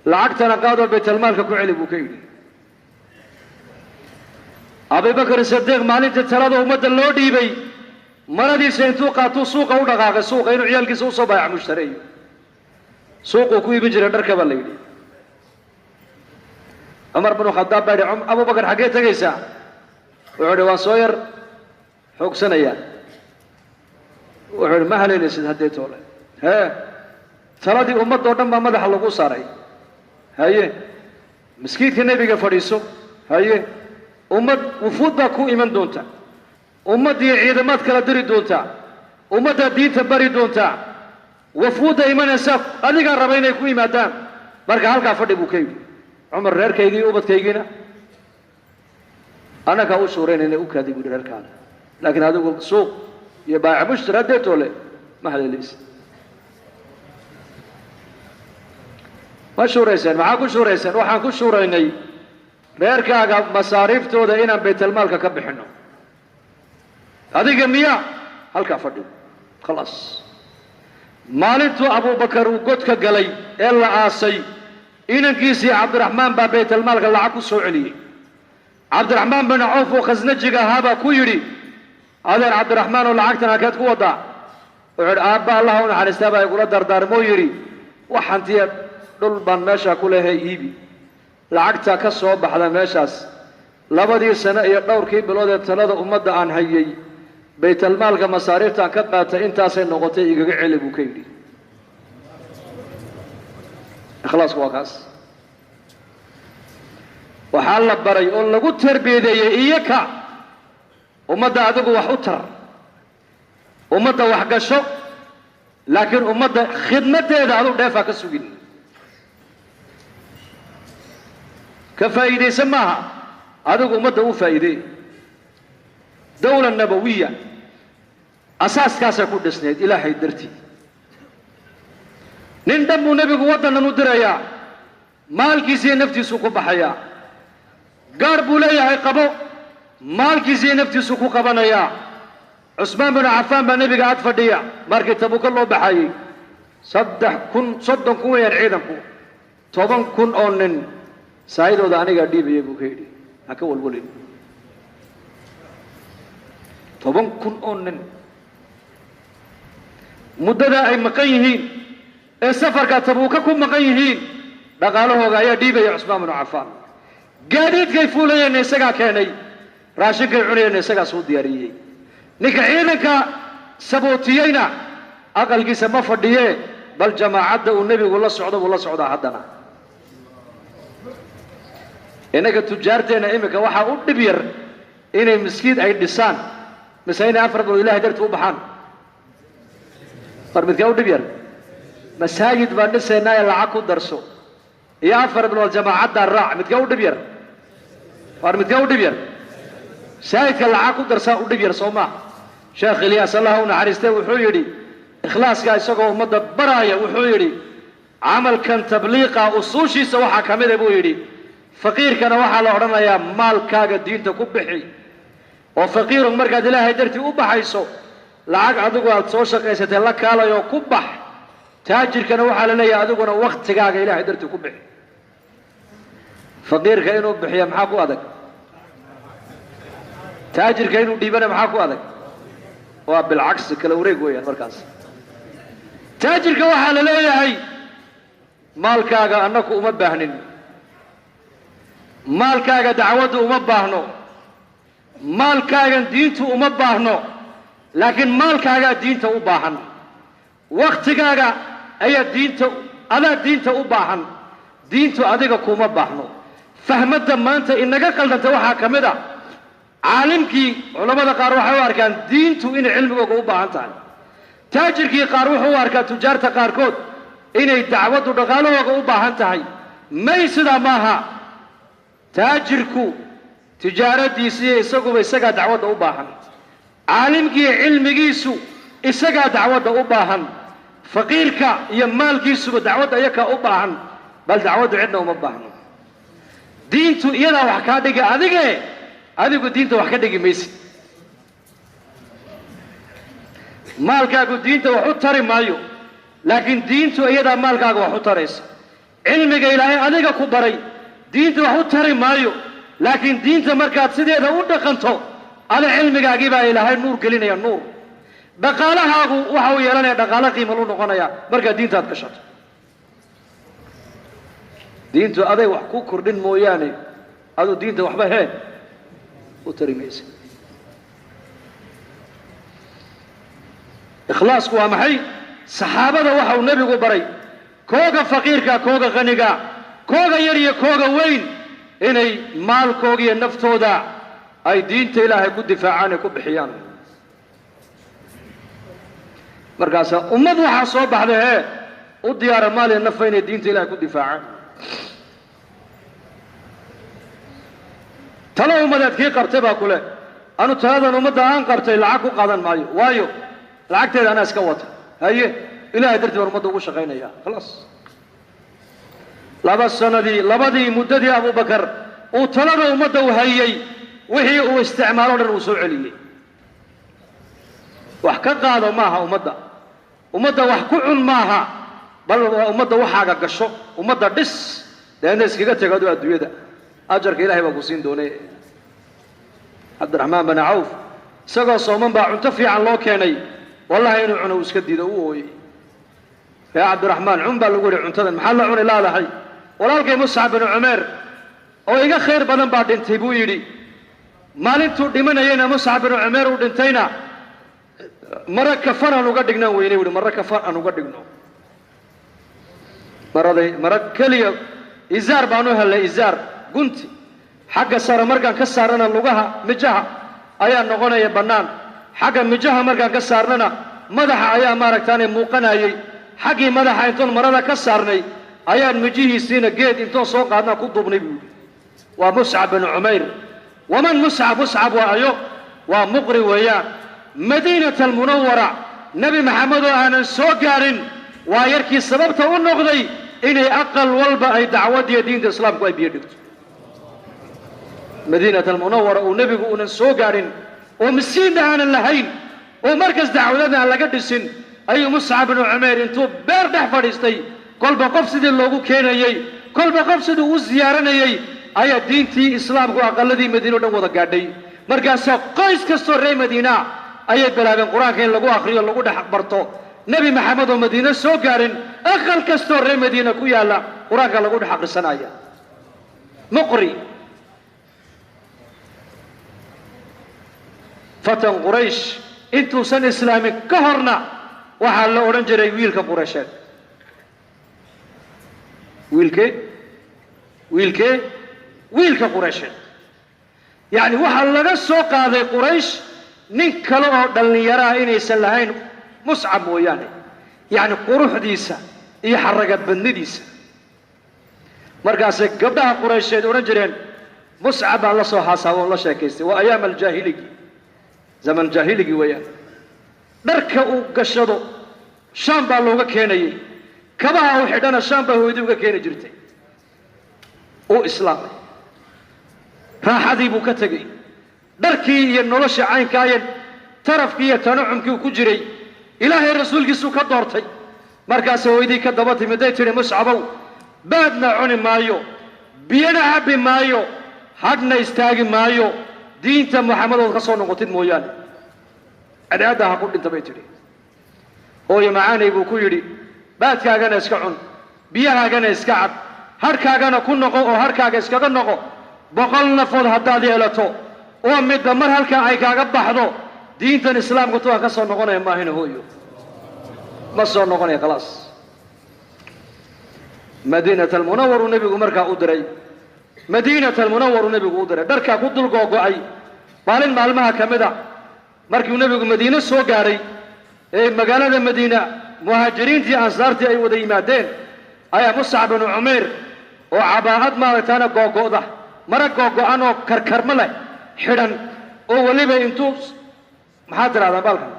لعقتنا قادوا بيت المال كعلي بوكيدي أبي بكر الصديق مالك الثلاثة أمد اللودي بي مرضي سينتوقع تو سوق أو دقاق السوق إنه عيال كيسو صبايع مشتري سوق وكوي بجري دركب الليل عمر بن الخطاب بعد أبو بكر حكيت كيسا وعد وصوير حق سنيان وعد مهل لسد هديته له ها ثلاثي أمد دورنا ما مدح الله صاري هاي مسكيت النبي فريسو هاي أمد وفود باكو إيمان دونتا أمد عيد مات كلا دري دونتا أمد دين تبري دونتا وفود إيمان أساف هذه كان ربنا يكون إيمانان بركة هالك فرد بوكيو عمر رير كيجي أمد كيجينا أنا كأو سورين إني أكادي بدر هالكان لكن هذا سوق يباع مشترى ديته له ما هذا ليس ما شوريسان معاكو شوريسان waxaan ku shuuraynay reerkaaga masaariiftooda inaan baytul maalka ka bixino adiga miya halka fadhi خلاص maalintu Abu Bakar uu godka galay ee la aasay inankiisi Abdurrahman baa baytul maalka lacag ku soo celiyay Abdurrahman bin Auf oo khasnajiga haba ku yiri adeer Abdurrahman oo lacagtana ka ku wada wuxuu aabba Allah u naxariistaa baa igula dardaarmo yiri waxantiya dhul baan meesha ku leeyahay iibi lacagta ka soo baxda meeshaas labadii sano iyo dhowrkii bilood ee talada ummadda aan hayay baytul maalka masaariiftan ka qaatay intaasay noqotay igaga celi buu ka yidhi ikhlaas waa kaas waxaa la baray oo lagu tarbiyadeeyay iyaka ummadda adigu wax u tar ummadda wax gasho laakiin ummadda khidmadeeda adu dheefa ka sugin كفائدة سماها هذا أمته وفائدة دولة نبوية أساس كاسة كود سنيد إلهي درتي نندم نبي قوتنا ندريا مال كيزي نفتي سوق بحيا قاربوا لي عقبو مال كيزي نفتي سوق قبنايا عثمان بن عفان بنبي قاعد فديا ماركي تبوك الله بحي صدق كون يرعيدكم طبعا كن أونن سايدو داني غادي بيبو كيدي هكا ولولين طبعا كن أونن مددا أي مقيهين السفر كتبوك كن مقيهين دقالوه غايا ديبي عثمان بن عفان قاديد كيفولي نسقا كاني راشق العليا نسقا سود دياريي نكعينك سبوتيينا أقل كيسا مفرديي بل جماعة النبي والله سعوده والله سعوده حدنا إنك تجارتنا إمك وحا أدبير إني مسكين أي دسان مسايني أفرد والله درت وبحان فرمتك أدبير مساجد بانسينا يلعاكو درسو يا أفرد والجماعات دار راع متك أدبير فرمتك أدبير سايك يلعاكو درسا أدبير صوما شيخ إلياس الله ونعرسته وحويري إخلاص كاي سقو مدى برايا وحويري عمل كان تبليغا أصوشي سوحا كميدة بويري فقير كان وحا لعرنا يا مال كاغا دين تكبحي وفقير مركز إلهي درتي أبحيسو لعاق عدوغو التوشق يستي لك على يو كبح تاجر كان وحا لنا يا عدوغونا وقت كاغا إلهي درتي كبحي فقير كاينو بحيا محاكو هذاك تاجر كاينو ديبانا محاكو هذاك وبالعكس كالوريق ويا مركز تاجر كوحا لنا يا مال كاغا أنكو أمباهنين مال كاغا دعوته أمباهنو مال كاغا دينته أمباهنو لكن مال كاغا دينته أباهن وقت كاغا أي دينته أنا دينته أباهن دينته أديك كوما باهنو فهمت ما أنت إنك قلت توحى كمدا عالمك علماء قاروح واركان دينته إن علمك أباهن تعال تاجرك قاروح واركان تجارة قاركود إن دعوته دغالوك أباهن تعال ما يسدا ماها تاجركو تجارة ديسية إساقو بإساقا دعوة أباهن عالمك علمكيسو إساقا دعوة أباهن فقيرك يمالكيسو دعوة أيكا أباهن بل دعوة عدنا ومباهن دينتو إيانا وحكادك أذيك دينتو وحكادك ميسي مالكاكو دينتو وحطري مايو لكن دينتو إيانا مالكاكو وحطريس علمك إلهي أذيك كبري دينتو وحطري مايو لكن دينتو مركات سيدة ودقنتو على علمك أجيبها إلهي نور قلنا يا نور بقالها وحاو يلاني بقالها قيملون نقنايا مركات دينتو هتكشت دينتو أذي وحكو كردين موياني هذا دينتو وحبه هين وترميز إخلاص كوا محي صحابة وحاو نبي بري كوغا فقيركا كوغا غنيكا كوغا يري كوغا وين إني مال كوغي النفتو دا أي دينتو إلهي كو دفاعاني كو بحيان مركاسا أمد وحا صوبح ده وديار مالي النفين دينتو إلهي كو دفاعان تلا أمدات كي قرتبها كله أنو تلادا أمد آن قرتي لعاكو قادن مايو وايو لعاكتي أنا اسكوت هاي إلهي درتي ورمضو وشغينا يا خلاص لابا السنة دي لابدي مددي أبو بكر وطلب أمده وهيي وهي واستعمالون الرسول عليه وحكا قادوا معها أمده وحكوعن معها بل أمده وحاقا قشو أمده دس لأن اسكيقا تقادوا الدوية ده أجرك إلهي وقسين دوني عبد الرحمن بن عوف سقى صومن با عنتفي عن الله كيني والله إنو عنو اسكدي دووي يا عبد الرحمن عن بالقول عنتدن محل عن لا لحي ولكن مصعب بن عمير oo iga khayr badan baa dhintay buu yiri maalintuu dhimanayna Mus'ab ibn Umayr uu dhintayna maraka faran uga dhignaa weynay wuu maraka faran uga dhigno marad kaliya izaar baanu helay izaar gunti xagga sare markaan ka saarana lugaha mijaha ayaa noqonaya banaan xagga mijaha markaan ka saarnana madaxa ayaa maaragtaanay muuqanayay xagii madaxa intoon marada ka saarnay ayaan mijihiisina geed intoon soo qaadna ku duubnay buu ومصعب بن عمير ومن مصعب وأيوب ومقري ويا مدينة المنورة نبي محمد أنا سوقار ويركي سببته النقضي إني أقل والبا أي دعوة دين الإسلام كوي بيدك مدينة المنورة ونبي أنا سوقار ومسين عن اللهين ومركز دعوتنا على قد السن أي مصعب بن عمير انتو بيردح فريستي كل بقفصد اللوغو كينا يي كل بقفصد وزيارنا يي أي دينتي إسلام كو أقلدي مدينة ودا قادي مركز قيس كسر ري مدينة أي بلاد القرآن كين لقوا آخرين لقوا ده حق برتو نبي محمد ومدينة سوكارن أقل كسر ري مدينة كويا لا قرآن كين لقوا ده حق السنايا مقري فتن قريش انتو سن إسلامي كهرنا وحال أورنجري ويلك قريشات ويلك wiilka quraysheed yacni waxaa laga soo qaaday quraysh nin kale oo dhallinyaraha inaysan lahayn muscab mooyaane yacni quruxdiisa iyo xaragad badnidiisa markaasay gabdhaha quraysheed odhan jireen muscab baan la soo haasaabo on la sheekaystay waa ayaam aljaahiligi zaman jaahiligi weeyaan dharka uu gashado shaam baa looga keenayay kabaha uu xidhana shaam baa hooyadii uga keeni jirtay uu islaamay raaxadii buu ka tegey dharkii iyo nolosha caynkaayan tarafkii iyo tanacumkii uu ku jiray ilaahay rasuulkiisuu ka doortay markaasay hooyadii ka daba timiday tidhi muscabow baadna cuni maayo biyana cabbi maayo hadhna istaagi maayo diinta muxamadood ka soo noqotid mooyaane cadaaadda ha ku dhinta bay tidhi hooyo macaanay buu ku yidhi baadkaagana iska cun biyahaagana iska cab harhkaagana ku noqo oo harhkaaga iskaga noqo 100 nafood haddaad yeelato oo midba mar halkaa ay kaaga baxdo diintan islaamku tuwaan ka soo noqonaya maahina hooyo ma soo noqonaya khalaas madiinat almunawwaru nebigu markaa u diray madiinat almunawwaru nebigu u diray dharkaa ku dul googo'ay maalin maalmaha ka mid a markiu nebigu madiine soo gaadhay ee magaalada madiina muhaajiriintii ansaartii ay wada yimaadeen ayaa muscab binu cumayr oo cabaa'ad maaragtaana googo'da mara googo'an oo karkarma leh xidhan oo weliba intuu maxaad tidhahdaa baalkan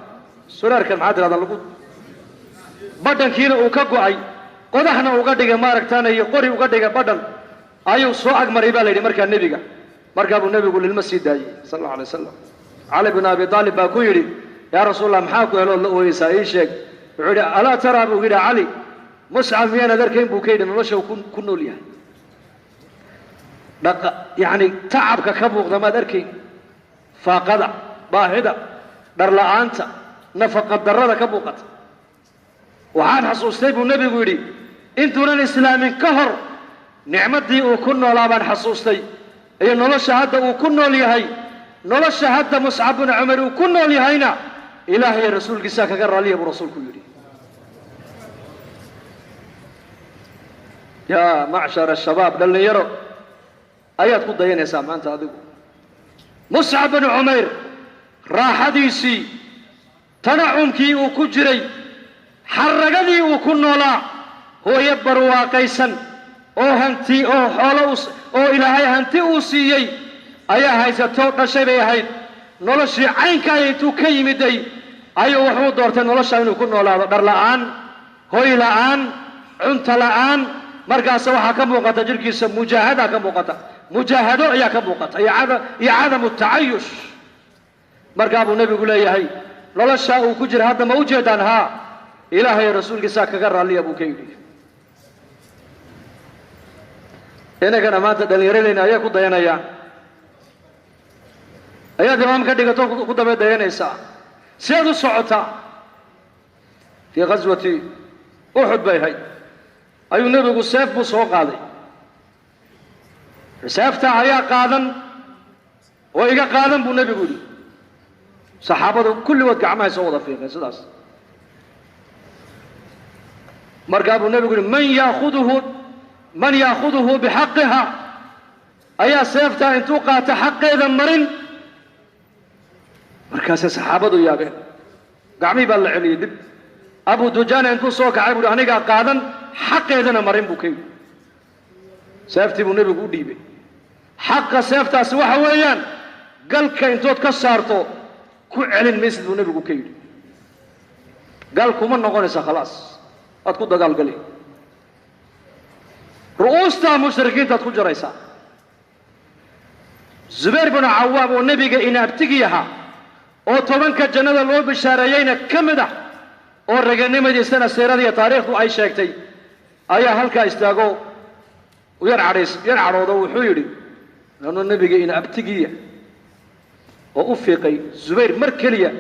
suraarkan maxaad tidhahdaa lagu badhankiina uu ka go'ay qodaxna uga dhigay maaragtaana iyo qori uga dhigay badhan ayuu soo agmaray baa la yidhi markaa nebiga markaa buu nebigu lilma sii daayey sal allau alay wasalam cali binu abi aalib baa ku yidhi yaa rasuulallah maxaa ku helood la ooyeysaa ii sheeg wuxuu yidhi alaa taraa buu yidhi cali muscab miyaanad arkayn buu ka yidhi nolosha ku nool yahay yacni tacabka ka muuqda maad arkayn faaqada baahida dharla'aanta nafaqadarrada ka muuqata waxaan xasuustay buu nebigu yidhi intuunan islaamin ka hor nicmaddii uu ku noolaa baan xasuustay iyo nolosha hadda uu ku nool yahay nolosha hadda muscab binu cumar uu ku nool yahayna ilaahay rasuulkiisaa kaga raaliya buu rasuulku yidhi yaa macshara shabaab dhallinyaro ayaad ku dayanaysaa maanta adigu muscab binu cumayr raaxadiisii tanacumkii uu ku jiray xaragadii uu ku noolaa hooyo barwaaqaysan oo hanti oo xoolo oo ilaahay hanti uu siiyey ayaa haysatoo dhashay bay ahayd noloshii caynkaaya intuu ka yimiday ayuu wuxuu doortay nolosha inuu ku noolaado dhar la'aan hoy la'aan cunto la'aan markaase waxaa ka muuqata jirkiisa mujaahada ka muuqata mujaahado ayaa ka muuqata iyo cadamu tacayush markaa buu nebigu leeyahay nolosha uu ku jira hadda ma u jeedaan haa ilaahay rasuulkiisaa kaga raalliya buu ka yidhi inagana maanta dhallinyaradeenna ayaa ku dayanayaan ayaad imaam ka dhigato ku daba dayanaysaa siaad u socotaa fii ghaswati uxud bay ahayd ayuu nebigu seef buu soo qaaday seeftaa ayaa qaadan oo iga qaadan buu nebigu yidhi saxaabadu kulligood gacmahay soo wada fiiqeen sidaas markaa buu nebigu yidhi man yaakuduhu bixaqiha ayaa seeftaa intuu qaata xaqeeda marin markaasay saxaabadu yaabeen gacmihii baa la celiyey dib abu dujaana intuu soo kacay buu hi anigaa qaadan xaqeedana marin buu ka yidhi seeftii buu nebigu u dhiibay xaqa seeftaasi waxa weeyaan galka intood ka saarto ku celin maysid buu nebigu ka yidhi gal kuma noqonaysa khalaas waad ku dagaalgali ru'uustaa mushrikiintaad ku jaraysaa zubayr binu cawaam oo nebiga inaabtigii ahaa oo 10ka jannada loo bishaareeyeyna ka mid ah oo raganimadiisana siiradiiyo taariikhdu ay sheegtay ayaa halkaa istaago yar cadhoodo wuxuu yidhi anuu nebiga inaabtigiiya oo u fiiqay zubayr mar keliya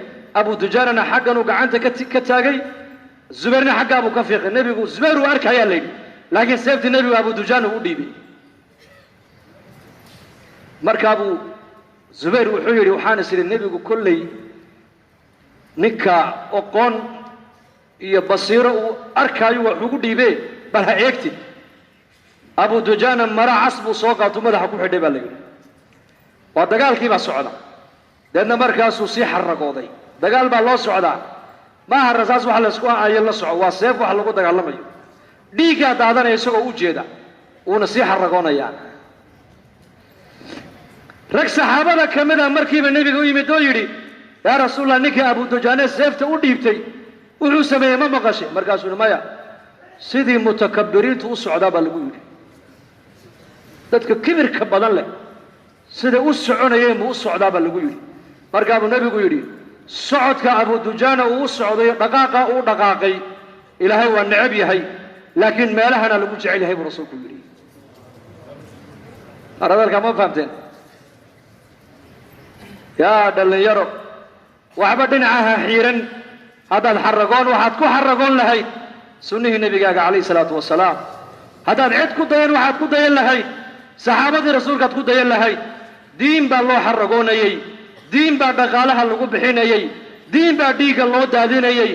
abu dujaanana xagganuu gacanta ka taagay zubayrna xaggaa buu ka fiiqay nebigu zubayr uu arkayaa la yidhi laakiin seeftii nebigu abu dujaan uu u dhiibay markaa buu zubayr wuxuu yidhi waxaan is idhi nebigu kolley ninka oqoon iyo basiiro uu arkaayo wax ugu dhiibee bal ha eegtid abu dujaana mara cas buu soo qaato madaxa ku xidhay baa la yidhi waa dagaalkii baa socda deedna markaasuu sii xaragooday dagaal baa loo socdaa maaha rasaas waxa la isku aayo la soco waa seef wax lagu dagaalamayo dhiiggaa daadanaya isagoo u jeeda uuna sii xaragoonayaa rag saxaabada ka mid a markiiba nebiga u yimid oo yidhi yaa rasuulallah ninkii abu dujaane seefta u dhiibtay wuxuu sameeyey ma maqashay markaasuu maya sidii mutakabbiriintu u socdaa baa lagu yidhi dadka kibirka badan leh sida u soconayeen buu u socdaa baa lagu yidhi markaa buu nebigu yidhi socodka abu dujaana uu u socday dhaqaaqa uu dhaqaaqay ilaahay waa necab yahay laakiin meelahana lagu jecel yahay buu rasuulku yidhi aradalka ma fahamteen yaa dhallinyaro waxba dhinacaha xiiran haddaad xaragoon waxaad ku xaragoon lahayd sunnihii nebigaaga calayhi salaatu wasalaam haddaad cid ku dayan waxaad ku dayan lahayd saxaabadii rasuulkaad ku dayan lahayd diin baa loo xaragoonayey diin baa dhaqaalaha lagu bixinayey diin baa dhiigga loo daadinayey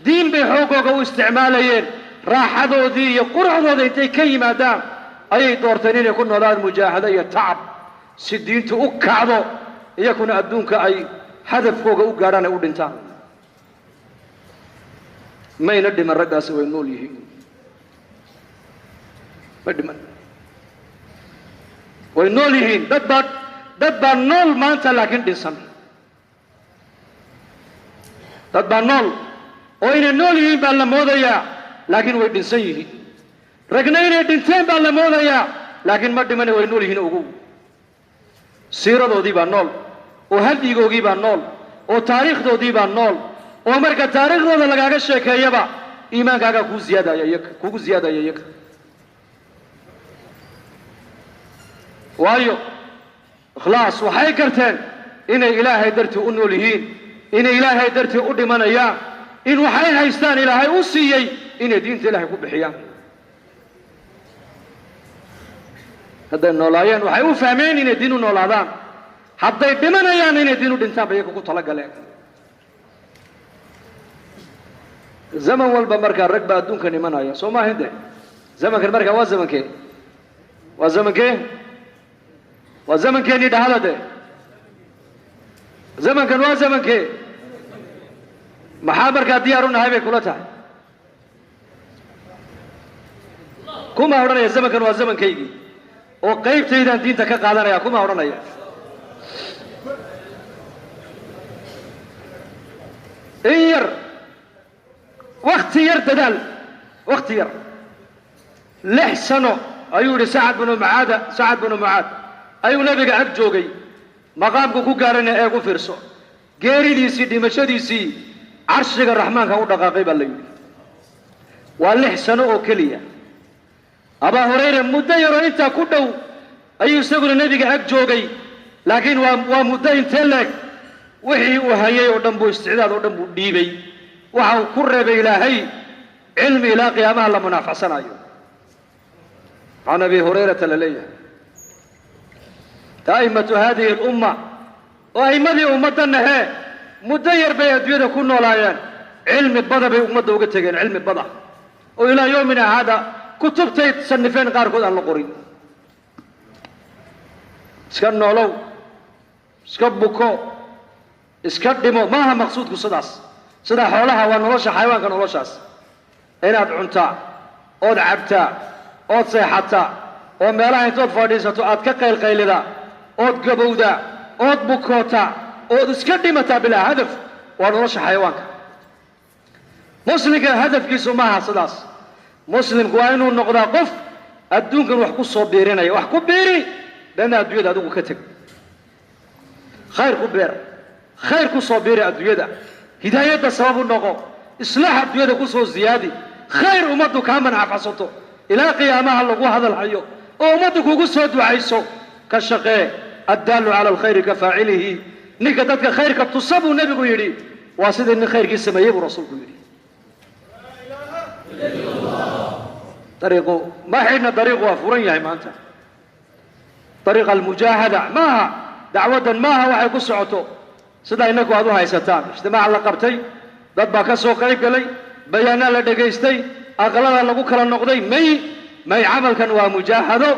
diin bay xoogooga u isticmaalayeen raaxadoodii iyo quruxdooda intay ka yimaadaan ayay doorteen inay ku noolaadaan mujaahado iyo tacab si diintu u kacdo iyakuna adduunka ay hadafkooga u gaadhaan ay u dhintaan mayna dhiman raggaasi way nool yihiin ma dhiman way nool yihiin dad baa nool maanta laakiin dhinsan dad baa nool oo inay nool yihiin baa la moodayaa laakiin way dhinsan yihiin ragna inay dhinteen baa la moodayaa laakiin ma dhimane way nool yihiin ogow siiradoodii baa nool oo hadyigoogii baa nool oo taariikhdoodii baa nool oo marka taariikhdooda lagaaga sheekeeyaba iimaankaagaa kugu ziyaadaya iyaga waayo ikhlaas waxay garteen inay ilaahay dartii u nool yihiin inay ilaahay dartii u dhimanayaan in waxay haystaan ilaahay u siiyey inay diinta ilaahay ku bixiyaan hadday noolaayeen waxay u fahmeen inay diin u noolaadaan hadday dhimanayaan inay diin u dhintaan ba iyaga ku talagaleen zaman walba markaa rag baa adduunkan imanaya soo maaha de zamankan markaa waa zamankee waa zamankee waa zamankeenii dhahada de zamankan waa zamankee maxaa markaa diyaar u nahay bay kula tahay kuma odhanaya zamankan waa zamankaygii oo qaybtaydaan diinta ka qaadanaya kuma odhanaya in yar wakti yar dadaal wakti yar 6 sano ayuu yidhi sacad binu mucaad ayuu nabiga ag joogay maqaamku ku gaarana eegu fiirso geeridiisii dhimashadiisii carshiga raxmaanka u dhaqaaqay baa la yidhi waa 6 sano oo keliya abaa hurayra muddo yaroo intaa ku dhow ayuu isaguna nebiga ag joogay laakiin waa muddo intee leeg wixii uu hayay oo dhan buu isticdaad oo dhan buu dhiibay waxa uu ku reebay ilaahay cilmi ilaa qiyaamaha la munaafacsanayo can abi hurayrata la leeyahay a'immatu haadihi alumma oo a'immadii ummaddanna hee muddo yar bay adduunyada ku noolaayeen cilmi bada bay ummadda uga tegeen cilmi bada oo ilaa yoomina haada kutubtay sanifeen qaarkood aan la qorin iska noolow iska buko iska dhimo maaha maqsuudku sidaas sida xoolaha waa nolosha xayawaanka noloshaas inaad cuntaa ood cabtaa ood seexataa oo meelaha intood fadhiisato aad ka qaylqaylidaa ood gabowdaa ood bukootaa ood iska dhimataa bilaa hadaf waa nolosha xayawaanka muslimka hadafkiisu maaha sidaas muslimku waa inuu noqdaa qof adduunkan wax ku soo biirinaya wax ku biiri dana adduunyada adigu ka teg khayr ku beer khayr ku soo biiri adduunyada hidaayadda sabab u noqo islaax adduunyada ku soo ziyaadi khayr ummaddu kaa manafacsato ilaa qiyaamaha lagu hadalhayo oo ummaddu kugu soo ducayso ka shaqee addaalu cala alkhayri ka faacilihi ninka dadka khayrka tusa buu nebigu yidhi waa sidii nin khayrkii sameeyey buu rasuulku yidhi dariiqu ma xidhna dariiqu waa furan yahay maanta dariiqa almujaahada maaha dacwaddan maaha waxay ku socoto sida innagu aad u haysataan ijtimaaca la qabtay dad baa ka soo qayb galay bayaanaa la dhegaystay aqalada lagu kala noqday may may camalkan waa mujaahado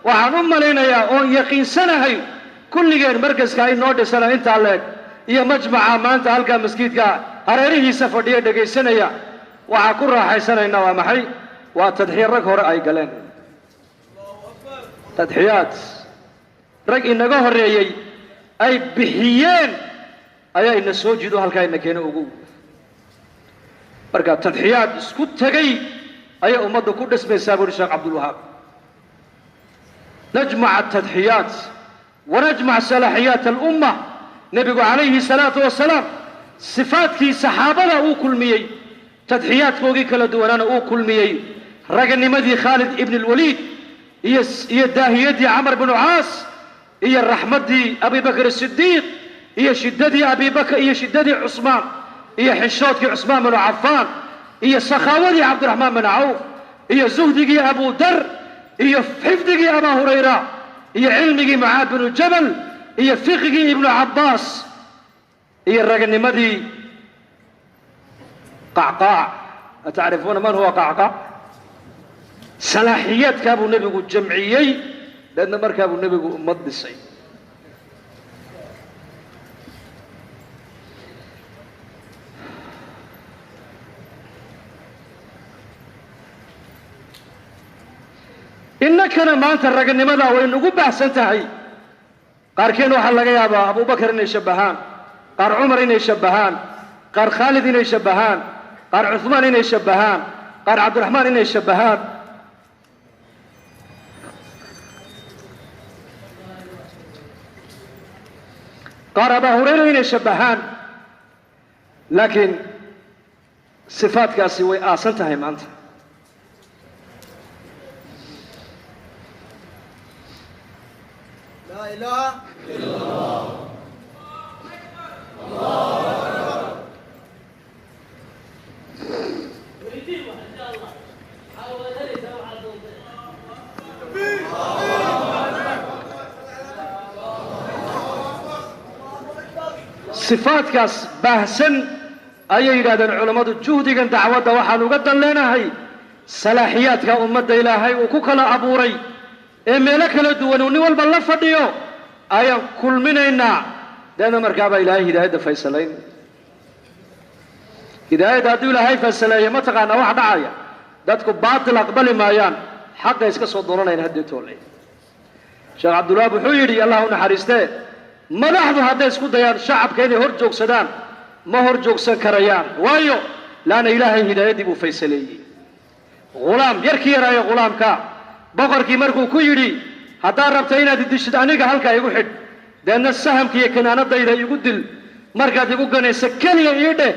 waxaan u malaynayaa oon yaqiinsanahay kulligeen markaska ay noo dhisana intaa leeg iyo majmaca maanta halkaa masjidka hareerihiisa fadhiya dhegaysanaya waxaa ku raaxaysanaynaa waa maxay waa tadxiya rag hore ay galeen tadxiyaad rag inaga horreeyey ay bixiyeen ayaa ina soo jido halkaa ina keena ugu marka tadxiyaad isku tegay ayaa ummadda ku dhismaysaa buuri sheekh cabdulwahaab najmac atadxiyaat wanajmac salaaxiyaat alumma nebigu calayhi salaatu wasalaam sifaadkii saxaabada uu kulmiyey tadxiyaadkoogii kala duwanaana uu kulmiyey raganimadii khaalid ibn alwaliid iyo daahiyadii camar binu caas iyo raxmaddii abibakr asidiiq iyo shiddadii abibakr iyo shiddadii cusmaan iyo xishoodkii cusmaan binu cafaan iyo sakhaawadii cabdiraxmaan bin cawf iyo zuhdigii abu dar iyo xifdigii abaa hurayra iyo cilmigii mucaad binu jabal iyo fiqigii ibnu cabbaas iyo raganimadii qacqaac atacrifuuna man huwa qacqaac salaaxiyaadkaa buu nebigu jamciyey deedna markaa buu nebigu ummad dhisay innakana maanta raganimadaa way nagu baahsan tahay qaarkeen waxaa laga yaabaa abubakar inay shabbahaan qaar cumar inay shabbahaan qaar khaalid inay shabbahaan qaar cuhmaan inay shabbahaan qaar cabdiraxmaan inay shabbahaan qaar abaa hurayra inay shabbahaan laakiin sifaadkaasi way aasan tahay maanta لا إله إلا الله الله sifaadkaas baahsan ayay yidhahdeen culammadu juhdigan dacwadda waxaan uga dan leenahay salaaxiyaadka ummadda ilaahay uu ku kala abuuray ee meelo kala duwan uu nin walba la fadhiyo ayaan kulminaynaa deedna markaabaa ilaahay hidaayadda faysalayn hidaayadda hadduu ilaahay faysaleeyo mataqaanaa wax dhacaya dadku baatil aqbali maayaan xaqa iska soo doonanayn haddii toole sheekh cabdulwahaab wuxuu yidhi allah u naxariistee madaxdu hadday isku dayaan shacabka inay hor joogsadaan ma hor joogsan karayaan waayo laana ilaahay hidaayaddii buu faysaleeyey ghulaam yarkii yaraayo ghulaamka boqorkii markuu ku yidhi haddaad rabta inaad idishid aniga halkaa igu xidh deedna sahamka iyo kinaanadayda igu dil markaad igu ganaysa keliya ii dheh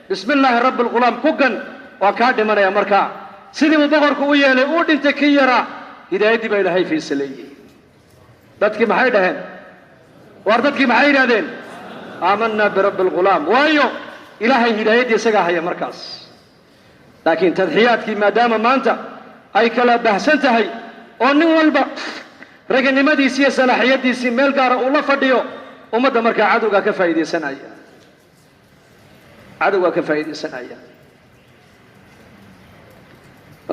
bismi illaahi rabbi alghulaam ku gan waan kaa dhimanaya markaa sidii buu boqorku u yeelay uu dhintay kii yaraa hidaayaddii baa ilaahay faysaleeyey dadkii maxay dhaheen waar dadkii maxay yidhahdeen aamanaa birabbi alghulaam waayo ilaahay hidaayaddii isagaa haya markaas laakiin tadxiyaadkii maadaama maanta ay kala bahsan tahay oo nin walba raganimadiisii iyo salaaxiyaddiisii meel gaara uu la fadhiyo ummadda markaa cadowgaa ka faa'iidaysanaya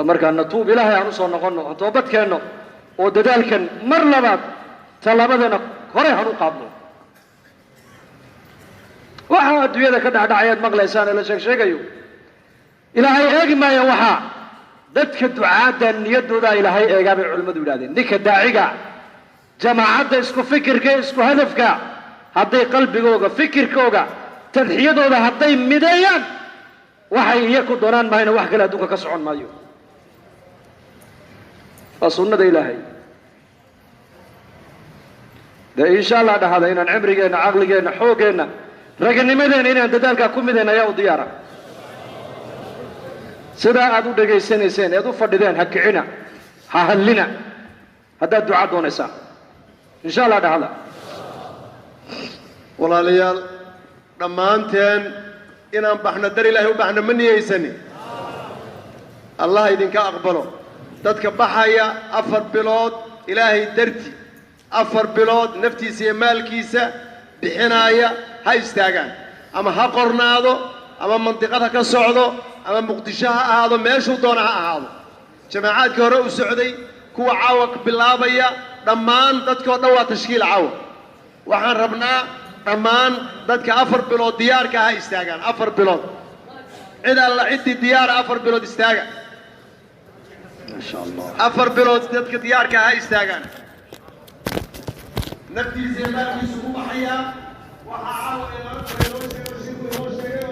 markaa natuub ilaahay aan usoo noqonno toobadkeenno oo dadaalkan mar labaad tallaabadana horey han u qaadno waxaa adduunyada ka dhacdhacayaad maqlaysaan ee la sheegsheegayo ilaahay eegi maayo waxaa dadka ducaadda niyaddoodaa ilaahay eegaa bay culimmadu yidhahdeen ninka daaciga jamaacadda isku fikirka isku hadafka hadday qalbigooga fikirkooga tadxiyadooda hadday mideeyaan waxay iyaku doonaan mahayna wax kale adduunka ka socon maayo waa sunnada ilaahay dee insha allah dhahada inaan cimrigeenna caqligeenna xooggeenna raganimadeenna inaan dadaalkaa ku mideen ayaa u diyaara sidaa aad u dhegaysanayseen eed u fadhideen ha kicina ha hadlina haddaad duca doonaysaan insha allah dhahada walaalayaal dhammaanteen inaan baxno dar ilaahay u baxno ma niyeysani allah idinka aqbalo dadka baxaya 4 bilood ilaahay darti 4 bilood naftiisa iyo maalkiisa bixinaya ha istaagaan ama ha qornaado ama mantiqada ka socdo ama muqdisho ha ahaado meeshuu doona ha ahaado jamaacadka hore u socday kuwa caawa bilaabaya dhammaan dadkoo dhan waa tashkiil caawa waxaan rabnaa dhammaan dadka 4 bilood diyaarka ha istaagaan 4 bilood cid alla cidii diyaar 4 bilood istaaga ما شاء الله 4 bilood dadka diyaarka ha istaagaan naftiisa baa isugu baxaya waxa caawa ee laga